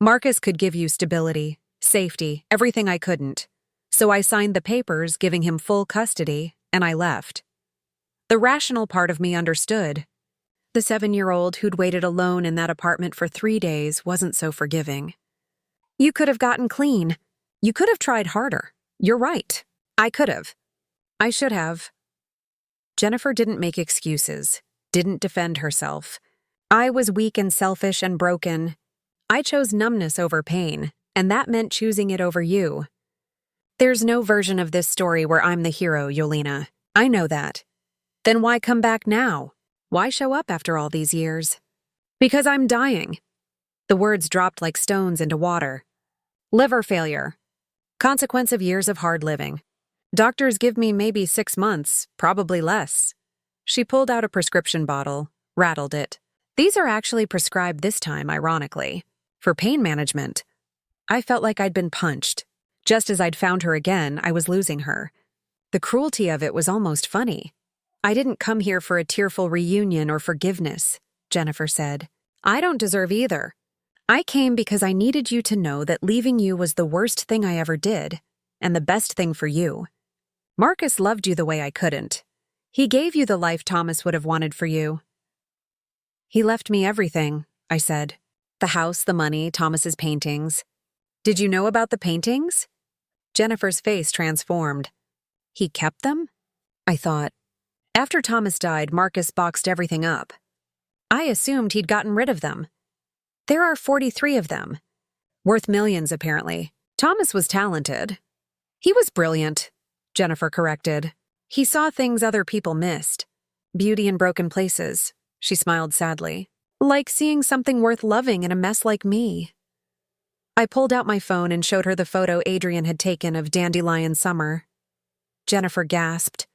Marcus could give you stability, safety, everything I couldn't. So I signed the papers giving him full custody, and I left. The rational part of me understood. The 7-year-old who'd waited alone in that apartment for 3 days wasn't so forgiving. You could have gotten clean. You could have tried harder. You're right. I could have. I should have. Jennifer didn't make excuses, didn't defend herself. I was weak and selfish and broken. I chose numbness over pain, and that meant choosing it over you. There's no version of this story where I'm the hero, Yolena. I know that. Then why come back now? Why show up after all these years? Because I'm dying. The words dropped like stones into water. Liver failure. Consequence of years of hard living. Doctors give me maybe 6 months, probably less. She pulled out a prescription bottle, rattled it. These are actually prescribed this time, ironically, for pain management. I felt like I'd been punched. Just as I'd found her again, I was losing her. The cruelty of it was almost funny. I didn't come here for a tearful reunion or forgiveness, Jennifer said. I don't deserve either. I came because I needed you to know that leaving you was the worst thing I ever did, and the best thing for you. Marcus loved you the way I couldn't. He gave you the life Thomas would have wanted for you. He left me everything, I said. The house, the money, Thomas's paintings. Did you know about the paintings? Jennifer's face transformed. He kept them? I thought. After Thomas died, Marcus boxed everything up. I assumed he'd gotten rid of them. There are 43 of them. Worth millions, apparently. Thomas was talented. He was brilliant, Jennifer corrected. He saw things other people missed. Beauty in broken places, she smiled sadly. Like seeing something worth loving in a mess like me. I pulled out my phone and showed her the photo Adrian had taken of Dandelion Summer. Jennifer gasped,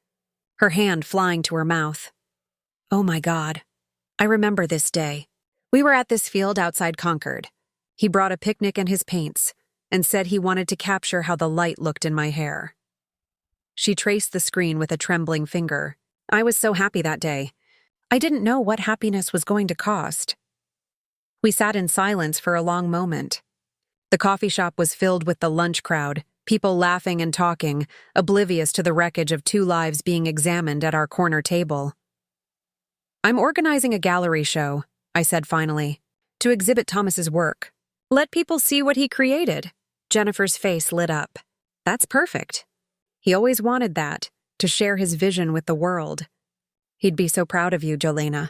her hand flying to her mouth. Oh my God. I remember this day. We were at this field outside Concord. He brought a picnic and his paints, and said he wanted to capture how the light looked in my hair. She traced the screen with a trembling finger. I was so happy that day. I didn't know what happiness was going to cost. We sat in silence for a long moment. The coffee shop was filled with the lunch crowd, people laughing and talking, oblivious to the wreckage of 2 lives being examined at our corner table. I'm organizing a gallery show, I said finally, to exhibit Thomas's work. Let people see what he created. Jennifer's face lit up. That's perfect. He always wanted that, to share his vision with the world. He'd be so proud of you, Jolena.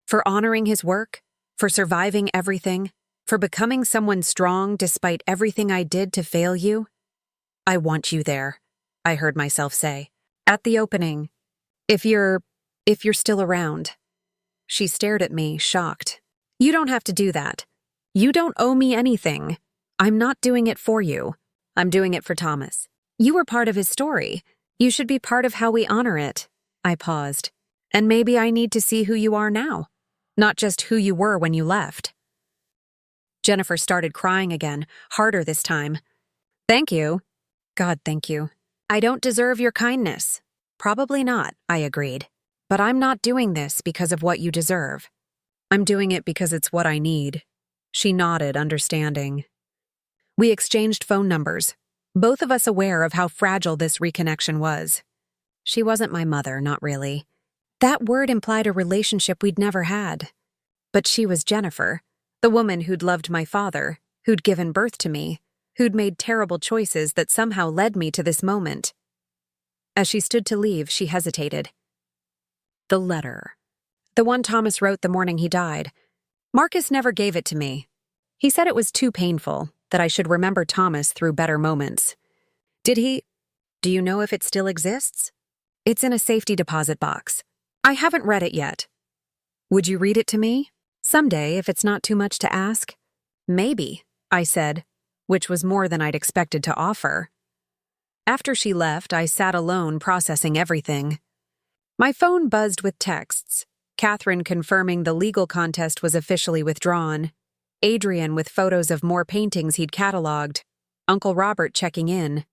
For honoring his work, for surviving everything, for becoming someone strong despite everything I did to fail you. I want you there, I heard myself say. At the opening. If you're still around. She stared at me, shocked. You don't have to do that. You don't owe me anything. I'm not doing it for you. I'm doing it for Thomas. You were part of his story. You should be part of how we honor it. I paused. And maybe I need to see who you are now, not just who you were when you left. Jennifer started crying again, harder this time. Thank you. God, thank you. I don't deserve your kindness. Probably not, I agreed. But I'm not doing this because of what you deserve. I'm doing it because it's what I need. She nodded, understanding. We exchanged phone numbers, both of us aware of how fragile this reconnection was. She wasn't my mother, not really. That word implied a relationship we'd never had. But she was Jennifer, the woman who'd loved my father, who'd given birth to me, who'd made terrible choices that somehow led me to this moment. As she stood to leave, she hesitated. The letter. The one Thomas wrote the morning he died. Marcus never gave it to me. He said it was too painful, that I should remember Thomas through better moments. Did he? Do you know if it still exists? It's in a safety deposit box. I haven't read it yet. Would you read it to me? Someday, if it's not too much to ask. Maybe, I said, which was more than I'd expected to offer. After she left, I sat alone processing everything. My phone buzzed with texts. Catherine confirming the legal contest was officially withdrawn. Adrian with photos of more paintings he'd cataloged. Uncle Robert checking in.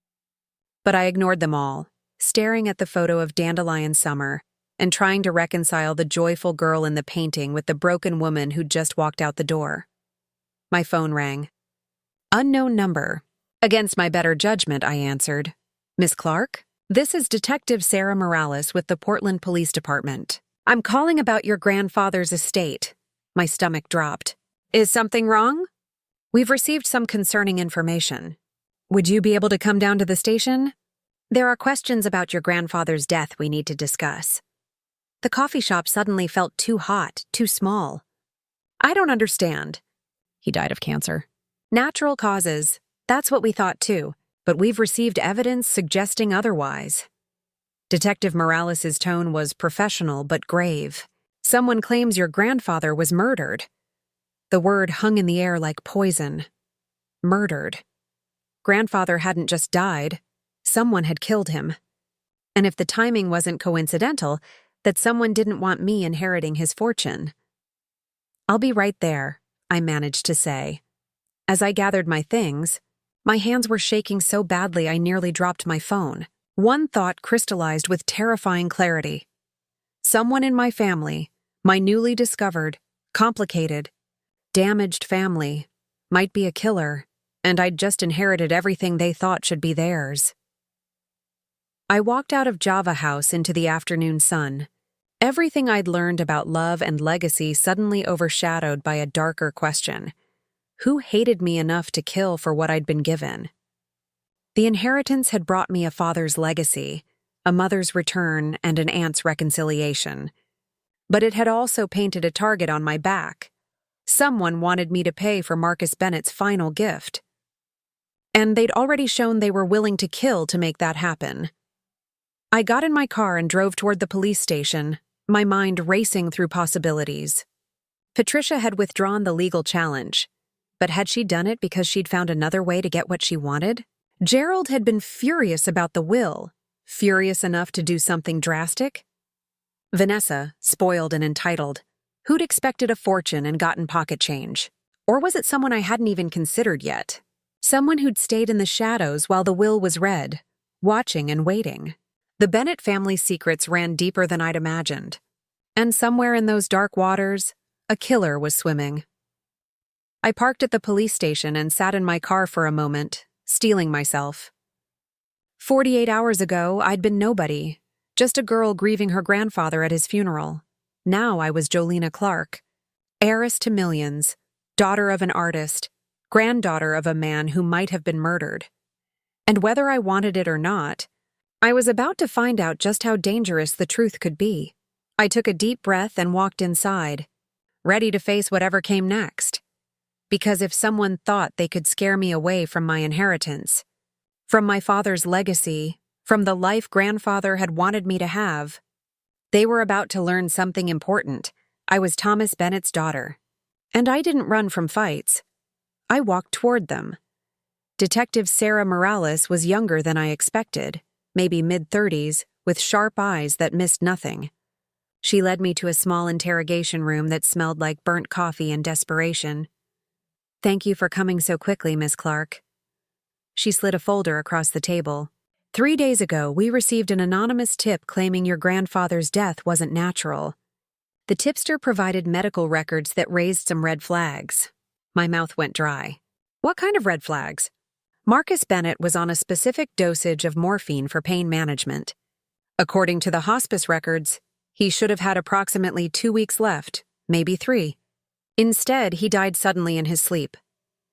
But I ignored them all, staring at the photo of Dandelion Summer and trying to reconcile the joyful girl in the painting with the broken woman who'd just walked out the door. My phone rang. Unknown number. Against my better judgment, I answered. Miss Clark? This is Detective Sarah Morales with the Portland Police Department. I'm calling about your grandfather's estate. My stomach dropped. Is something wrong? We've received some concerning information. Would you be able to come down to the station? There are questions about your grandfather's death we need to discuss. The coffee shop suddenly felt too hot, too small. I don't understand. He died of cancer. Natural causes. That's what we thought too, but we've received evidence suggesting otherwise. Detective Morales' tone was professional but grave. Someone claims your grandfather was murdered. The word hung in the air like poison. Murdered. Grandfather hadn't just died. Someone had killed him. And if the timing wasn't coincidental, that someone didn't want me inheriting his fortune. I'll be right there, I managed to say. As I gathered my things, my hands were shaking so badly I nearly dropped my phone. One thought crystallized with terrifying clarity. Someone in my family, my newly discovered, complicated, damaged family, might be a killer, and I'd just inherited everything they thought should be theirs. I walked out of Java House into the afternoon sun. Everything I'd learned about love and legacy suddenly overshadowed by a darker question. Who hated me enough to kill for what I'd been given? The inheritance had brought me a father's legacy, a mother's return, and an aunt's reconciliation. But it had also painted a target on my back. Someone wanted me to pay for Marcus Bennett's final gift. And they'd already shown they were willing to kill to make that happen. I got in my car and drove toward the police station, my mind racing through possibilities. Patricia had withdrawn the legal challenge, but had she done it because she'd found another way to get what she wanted? Gerald had been furious about the will, furious enough to do something drastic. Vanessa, spoiled and entitled, who'd expected a fortune and gotten pocket change? Or was it someone I hadn't even considered yet? Someone who'd stayed in the shadows while the will was read, watching and waiting. The Bennett family's secrets ran deeper than I'd imagined. And somewhere in those dark waters, a killer was swimming. I parked at the police station and sat in my car for a moment, steeling myself. 48 hours ago, I'd been nobody, just a girl grieving her grandfather at his funeral. Now I was Jolena Clark, heiress to millions, daughter of an artist, granddaughter of a man who might have been murdered. And whether I wanted it or not, I was about to find out just how dangerous the truth could be. I took a deep breath and walked inside, ready to face whatever came next. Because if someone thought they could scare me away from my inheritance, from my father's legacy, from the life grandfather had wanted me to have, they were about to learn something important. I was Thomas Bennett's daughter. And I didn't run from fights. I walked toward them. Detective Sarah Morales was younger than I expected, maybe mid-30s, with sharp eyes that missed nothing. She led me to a small interrogation room that smelled like burnt coffee and desperation. "Thank you for coming so quickly, Miss Clark." She slid a folder across the table. 3 days ago, we received an anonymous tip claiming your grandfather's death wasn't natural. The tipster provided medical records that raised some red flags. My mouth went dry. What kind of red flags? Marcus Bennett was on a specific dosage of morphine for pain management. According to the hospice records, he should have had approximately 2 weeks left, maybe 3. Instead, he died suddenly in his sleep.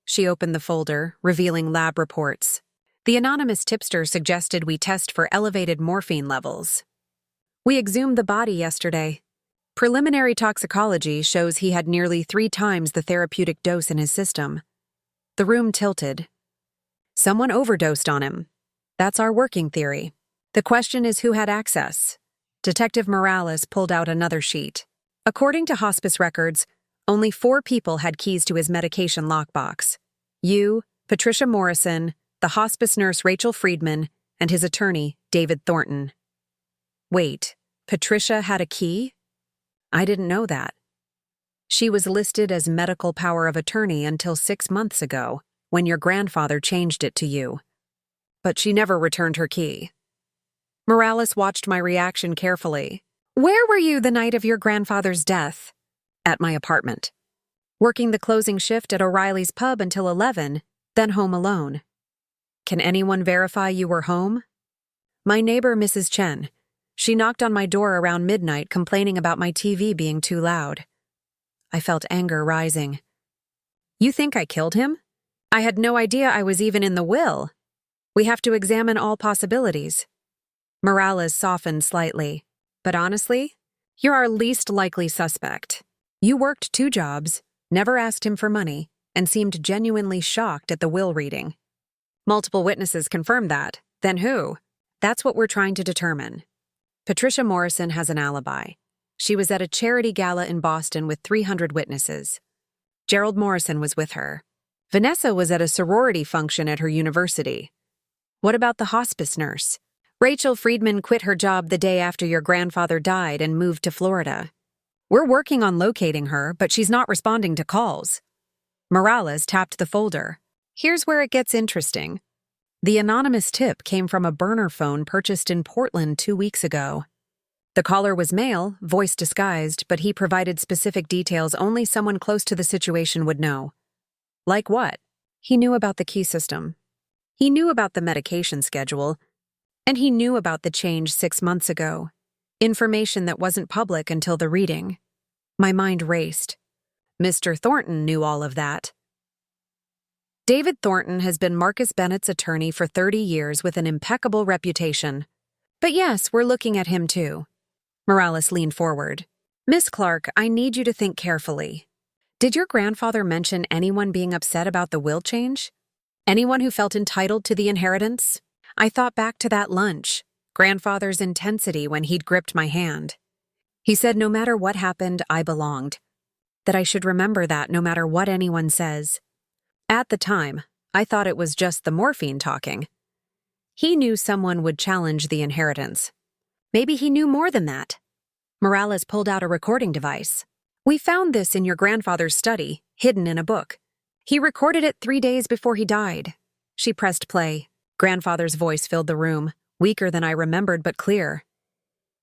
She opened the folder, revealing lab reports. The anonymous tipster suggested we test for elevated morphine levels. We exhumed the body yesterday. Preliminary toxicology shows he had nearly 3 times the therapeutic dose in his system. The room tilted. Someone overdosed on him. That's our working theory. The question is who had access. Detective Morales pulled out another sheet. According to hospice records, only 4 people had keys to his medication lockbox. You, Patricia Morrison, the hospice nurse Rachel Friedman, and his attorney, David Thornton. Wait, Patricia had a key? I didn't know that. She was listed as medical power of attorney until 6 months ago, when your grandfather changed it to you. But she never returned her key. Morales watched my reaction carefully. Where were you the night of your grandfather's death? At my apartment. Working the closing shift at O'Reilly's pub until 11, then home alone. Can anyone verify you were home? My neighbor, Mrs. Chen. She knocked on my door around midnight complaining about my TV being too loud. I felt anger rising. You think I killed him? I had no idea I was even in the will. We have to examine all possibilities. Morales softened slightly. But honestly, You're our least likely suspect. You worked 2 jobs, never asked him for money, and seemed genuinely shocked at the will reading. Multiple witnesses confirmed that. Then who? That's what we're trying to determine. Patricia Morrison has an alibi. She was at a charity gala in Boston with 300 witnesses. Gerald Morrison was with her. Vanessa was at a sorority function at her university. What about the hospice nurse? Rachel Friedman quit her job the day after your grandfather died and moved to Florida. We're working on locating her, but she's not responding to calls. Morales tapped the folder. Here's where it gets interesting. The anonymous tip came from a burner phone purchased in Portland 2 weeks ago. The caller was male, voice disguised, but he provided specific details only someone close to the situation would know. Like what? He knew about the key system. He knew about the medication schedule. And he knew about the change 6 months ago. Information that wasn't public until the reading. My mind raced. Mr. Thornton knew all of that. David Thornton has been Marcus Bennett's attorney for 30 years with an impeccable reputation. But yes, we're looking at him too. Morales leaned forward. Miss Clark, I need you to think carefully. Did your grandfather mention anyone being upset about the will change? Anyone who felt entitled to the inheritance? I thought back to that lunch, grandfather's intensity when he'd gripped my hand. He said no matter what happened, I belonged. That I should remember that no matter what anyone says. At the time, I thought it was just the morphine talking. He knew someone would challenge the inheritance. Maybe he knew more than that. Morales pulled out a recording device. We found this in your grandfather's study, hidden in a book. He recorded it 3 days before he died. She pressed play. Grandfather's voice filled the room, weaker than I remembered but clear.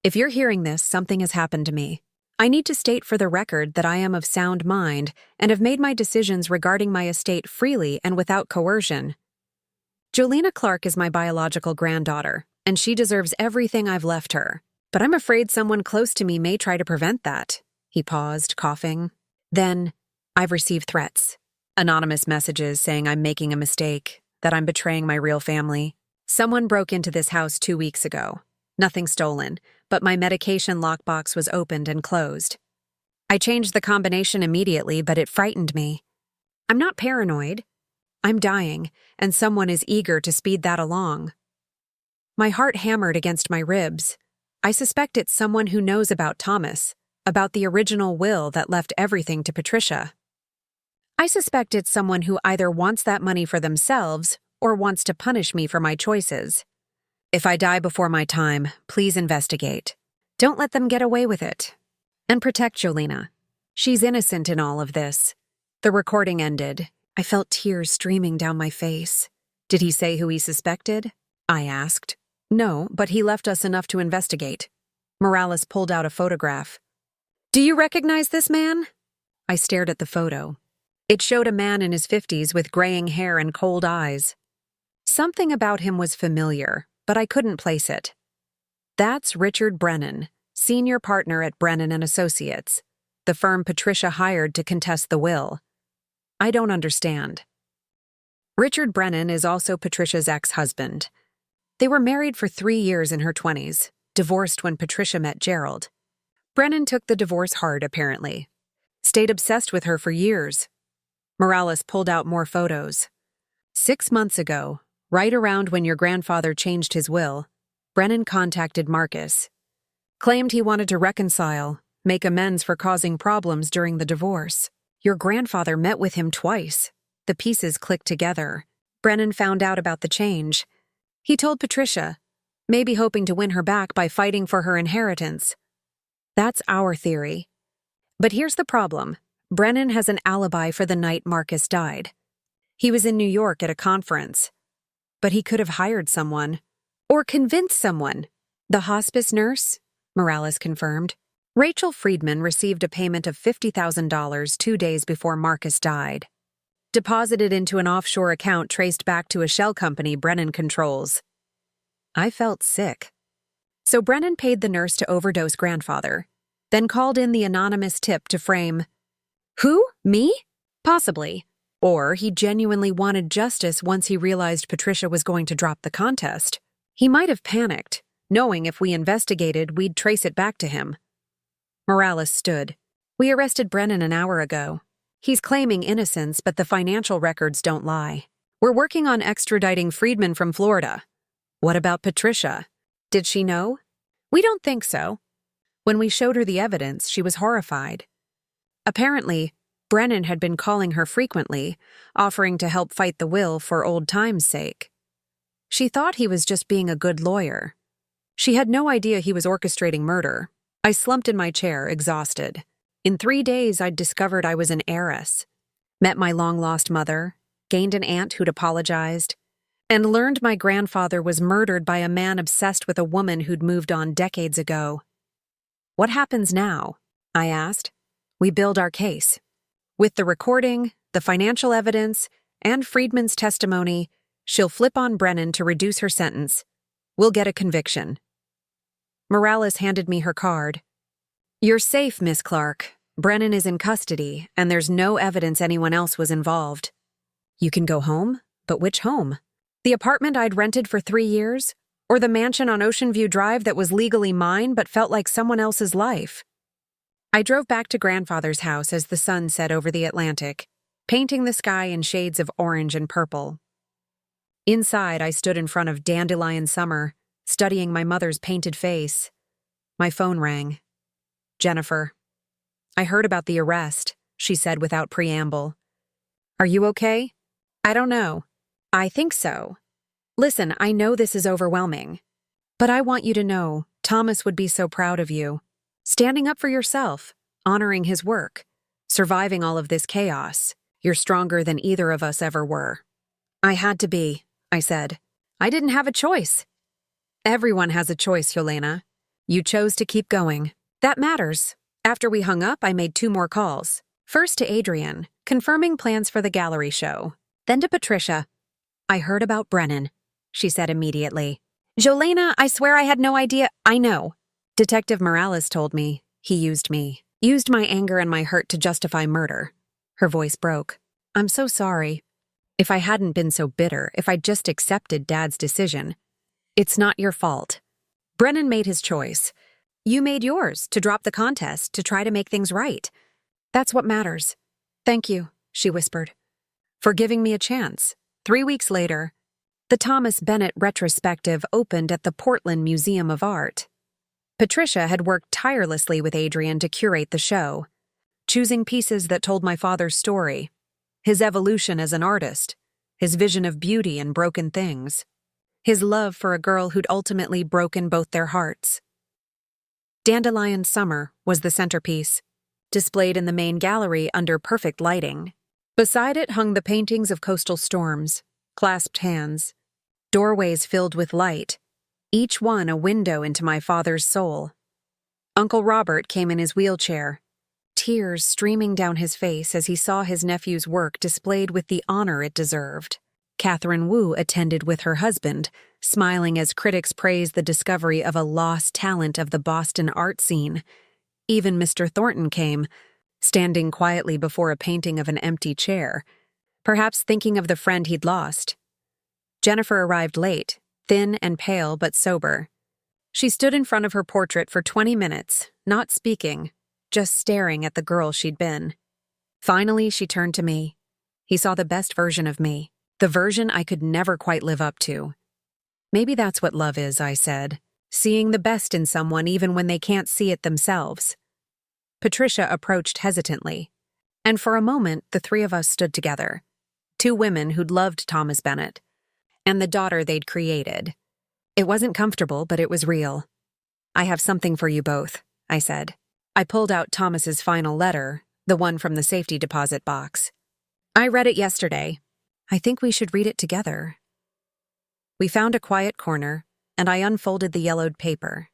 If you're hearing this, something has happened to me. I need to state for the record that I am of sound mind and have made my decisions regarding my estate freely and without coercion. Jolena Clark is my biological granddaughter, and she deserves everything I've left her. But I'm afraid someone close to me may try to prevent that. He paused, coughing. Then, I've received threats. Anonymous messages saying I'm making a mistake, that I'm betraying my real family. Someone broke into this house 2 weeks ago. Nothing stolen, but my medication lockbox was opened and closed. I changed the combination immediately, but it frightened me. I'm not paranoid. I'm dying, and someone is eager to speed that along. My heart hammered against my ribs. I suspect it's someone who knows about Thomas, about the original will that left everything to Patricia. I suspect it's someone who either wants that money for themselves or wants to punish me for my choices. If I die before my time, please investigate. Don't let them get away with it. And protect Jolena. She's innocent in all of this. The recording ended. I felt tears streaming down my face. Did he say who he suspected? I asked. No, but he left us enough to investigate. Morales pulled out a photograph. Do you recognize this man? I stared at the photo. It showed a man in his 50s with graying hair and cold eyes. Something about him was familiar, but I couldn't place it. That's Richard Brennan, senior partner at Brennan and Associates, the firm Patricia hired to contest the will. I don't understand. Richard Brennan is also Patricia's ex-husband. They were married for 3 years in her 20s, divorced when Patricia met Gerald. Brennan took the divorce hard, apparently. Stayed obsessed with her for years. Morales pulled out more photos. 6 months ago, right around when your grandfather changed his will, Brennan contacted Marcus. Claimed he wanted to reconcile, make amends for causing problems during the divorce. Your grandfather met with him twice. The pieces clicked together. Brennan found out about the change. He told Patricia, maybe hoping to win her back by fighting for her inheritance. That's our theory. But here's the problem. Brennan has an alibi for the night Marcus died. He was in New York at a conference. But he could have hired someone. Or convinced someone. The hospice nurse? Morales confirmed. Rachel Friedman received a payment of $50,000 2 days before Marcus died. Deposited into an offshore account traced back to a shell company Brennan controls. I felt sick. So Brennan paid the nurse to overdose grandfather, then called in the anonymous tip to frame. Who? Me? Possibly. Or he genuinely wanted justice once he realized Patricia was going to drop the contest. He might have panicked, knowing if we investigated, we'd trace it back to him. Morales stood. We arrested Brennan an hour ago. He's claiming innocence, but the financial records don't lie. We're working on extraditing Friedman from Florida. What about Patricia? Did she know? We don't think so. When we showed her the evidence, she was horrified. Apparently, Brennan had been calling her frequently, offering to help fight the will for old time's sake. She thought he was just being a good lawyer. She had no idea he was orchestrating murder. I slumped in my chair, exhausted. In 3 days, I'd discovered I was an heiress, met my long-lost mother, gained an aunt who'd apologized, and learned my grandfather was murdered by a man obsessed with a woman who'd moved on decades ago. What happens now? I asked. We build our case. With the recording, the financial evidence, and Friedman's testimony, she'll flip on Brennan to reduce her sentence. We'll get a conviction. Morales handed me her card. You're safe, Miss Clark. Brennan is in custody, and there's no evidence anyone else was involved. You can go home? But which home? The apartment I'd rented for 3 years? Or the mansion on Ocean View Drive that was legally mine but felt like someone else's life? I drove back to grandfather's house as the sun set over the Atlantic, painting the sky in shades of orange and purple. Inside, I stood in front of Dandelion Summer, studying my mother's painted face. My phone rang. Jennifer. I heard about the arrest, she said without preamble. Are you okay? I don't know. I think so. Listen, I know this is overwhelming, but I want you to know Thomas would be so proud of you. Standing up for yourself, honoring his work, surviving all of this chaos. You're stronger than either of us ever were. I had to be, I said. I didn't have a choice. Everyone has a choice, Yelena. You chose to keep going. That matters. After we hung up, I made 2 more calls. First to Adrian, confirming plans for the gallery show. Then to Patricia. I heard about Brennan, she said immediately. Jolena, I swear I had no idea. I know. Detective Morales told me. He used me. Used my anger and my hurt to justify murder. Her voice broke. I'm so sorry. If I hadn't been so bitter, if I'd just accepted Dad's decision. It's not your fault. Brennan made his choice. You made yours, to drop the contest, to try to make things right. That's what matters. Thank you, she whispered, for giving me a chance. 3 weeks later, the Thomas Bennett retrospective opened at the Portland Museum of Art. Patricia had worked tirelessly with Adrian to curate the show, choosing pieces that told my father's story, his evolution as an artist, his vision of beauty in broken things, his love for a girl who'd ultimately broken both their hearts. Dandelion Summer was the centerpiece, displayed in the main gallery under perfect lighting. Beside it hung the paintings of coastal storms, clasped hands, doorways filled with light, each one a window into my father's soul. Uncle Robert came in his wheelchair, tears streaming down his face as he saw his nephew's work displayed with the honor it deserved. Catherine Wu attended with her husband, smiling as critics praised the discovery of a lost talent of the Boston art scene. Even Mr. Thornton came, standing quietly before a painting of an empty chair, perhaps thinking of the friend he'd lost. Jennifer arrived late, thin and pale but sober. She stood in front of her portrait for 20 minutes, not speaking, just staring at the girl she'd been. Finally, she turned to me. He saw the best version of me, the version I could never quite live up to. Maybe that's what love is, I said, seeing the best in someone even when they can't see it themselves. Patricia approached hesitantly, and for a moment the 3 of us stood together, 2 women who'd loved Thomas Bennett, and the daughter they'd created. It wasn't comfortable, but it was real. I have something for you both, I said. I pulled out Thomas's final letter, the one from the safety deposit box. I read it yesterday. I think we should read it together. We found a quiet corner, and I unfolded the yellowed paper.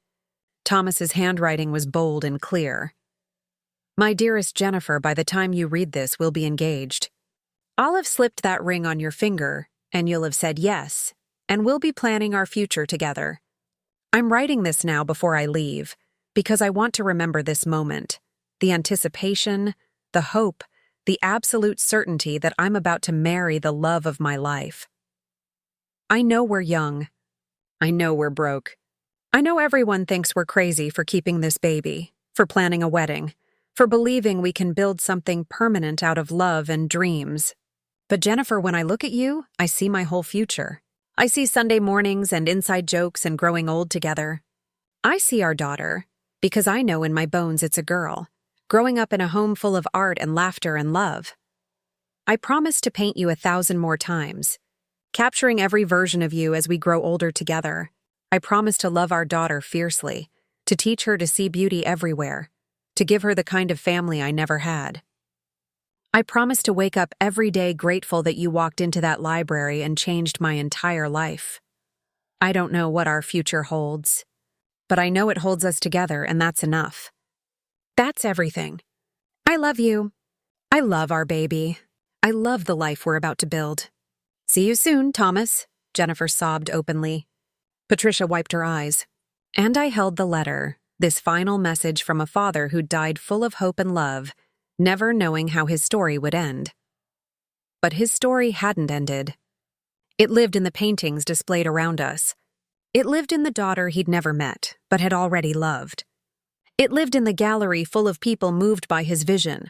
Thomas's handwriting was bold and clear. My dearest Jennifer, by the time you read this, we'll be engaged. I'll have slipped that ring on your finger, and you'll have said yes, and we'll be planning our future together. I'm writing this now before I leave, because I want to remember this moment, the anticipation, the hope, the absolute certainty that I'm about to marry the love of my life. I know we're young. I know we're broke. I know everyone thinks we're crazy for keeping this baby, for planning a wedding, for believing we can build something permanent out of love and dreams. But Jennifer, when I look at you, I see my whole future. I see Sunday mornings and inside jokes and growing old together. I see our daughter, because I know in my bones it's a girl, growing up in a home full of art and laughter and love. I promise to paint you 1,000 more times, capturing every version of you as we grow older together. I promise to love our daughter fiercely, to teach her to see beauty everywhere, to give her the kind of family I never had. I promise to wake up every day grateful that you walked into that library and changed my entire life. I don't know what our future holds, but I know it holds us together, and that's enough. That's everything. I love you. I love our baby. I love the life we're about to build. See you soon, Thomas, Jennifer sobbed openly. Patricia wiped her eyes. And I held the letter, this final message from a father who died full of hope and love, never knowing how his story would end. But his story hadn't ended. It lived in the paintings displayed around us. It lived in the daughter he'd never met, but had already loved. It lived in the gallery full of people moved by his vision.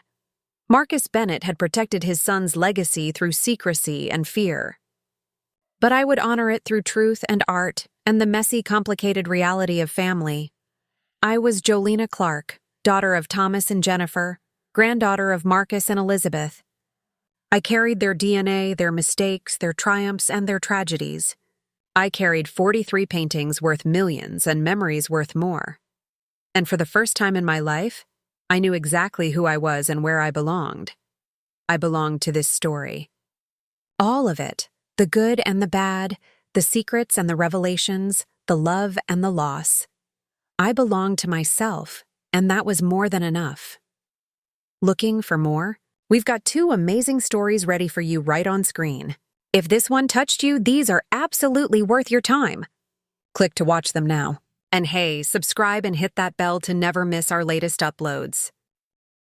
Marcus Bennett had protected his son's legacy through secrecy and fear. But I would honor it through truth and art and the messy, complicated reality of family. I was Jolena Clark, daughter of Thomas and Jennifer, granddaughter of Marcus and Elizabeth. I carried their DNA, their mistakes, their triumphs, and their tragedies. I carried 43 paintings worth millions and memories worth more. And for the first time in my life, I knew exactly who I was and where I belonged. I belonged to this story. All of it, the good and the bad, the secrets and the revelations, the love and the loss. I belonged to myself, and that was more than enough. Looking for more? We've got 2 amazing stories ready for you right on screen. If this one touched you, these are absolutely worth your time. Click to watch them now. And hey, subscribe and hit that bell to never miss our latest uploads.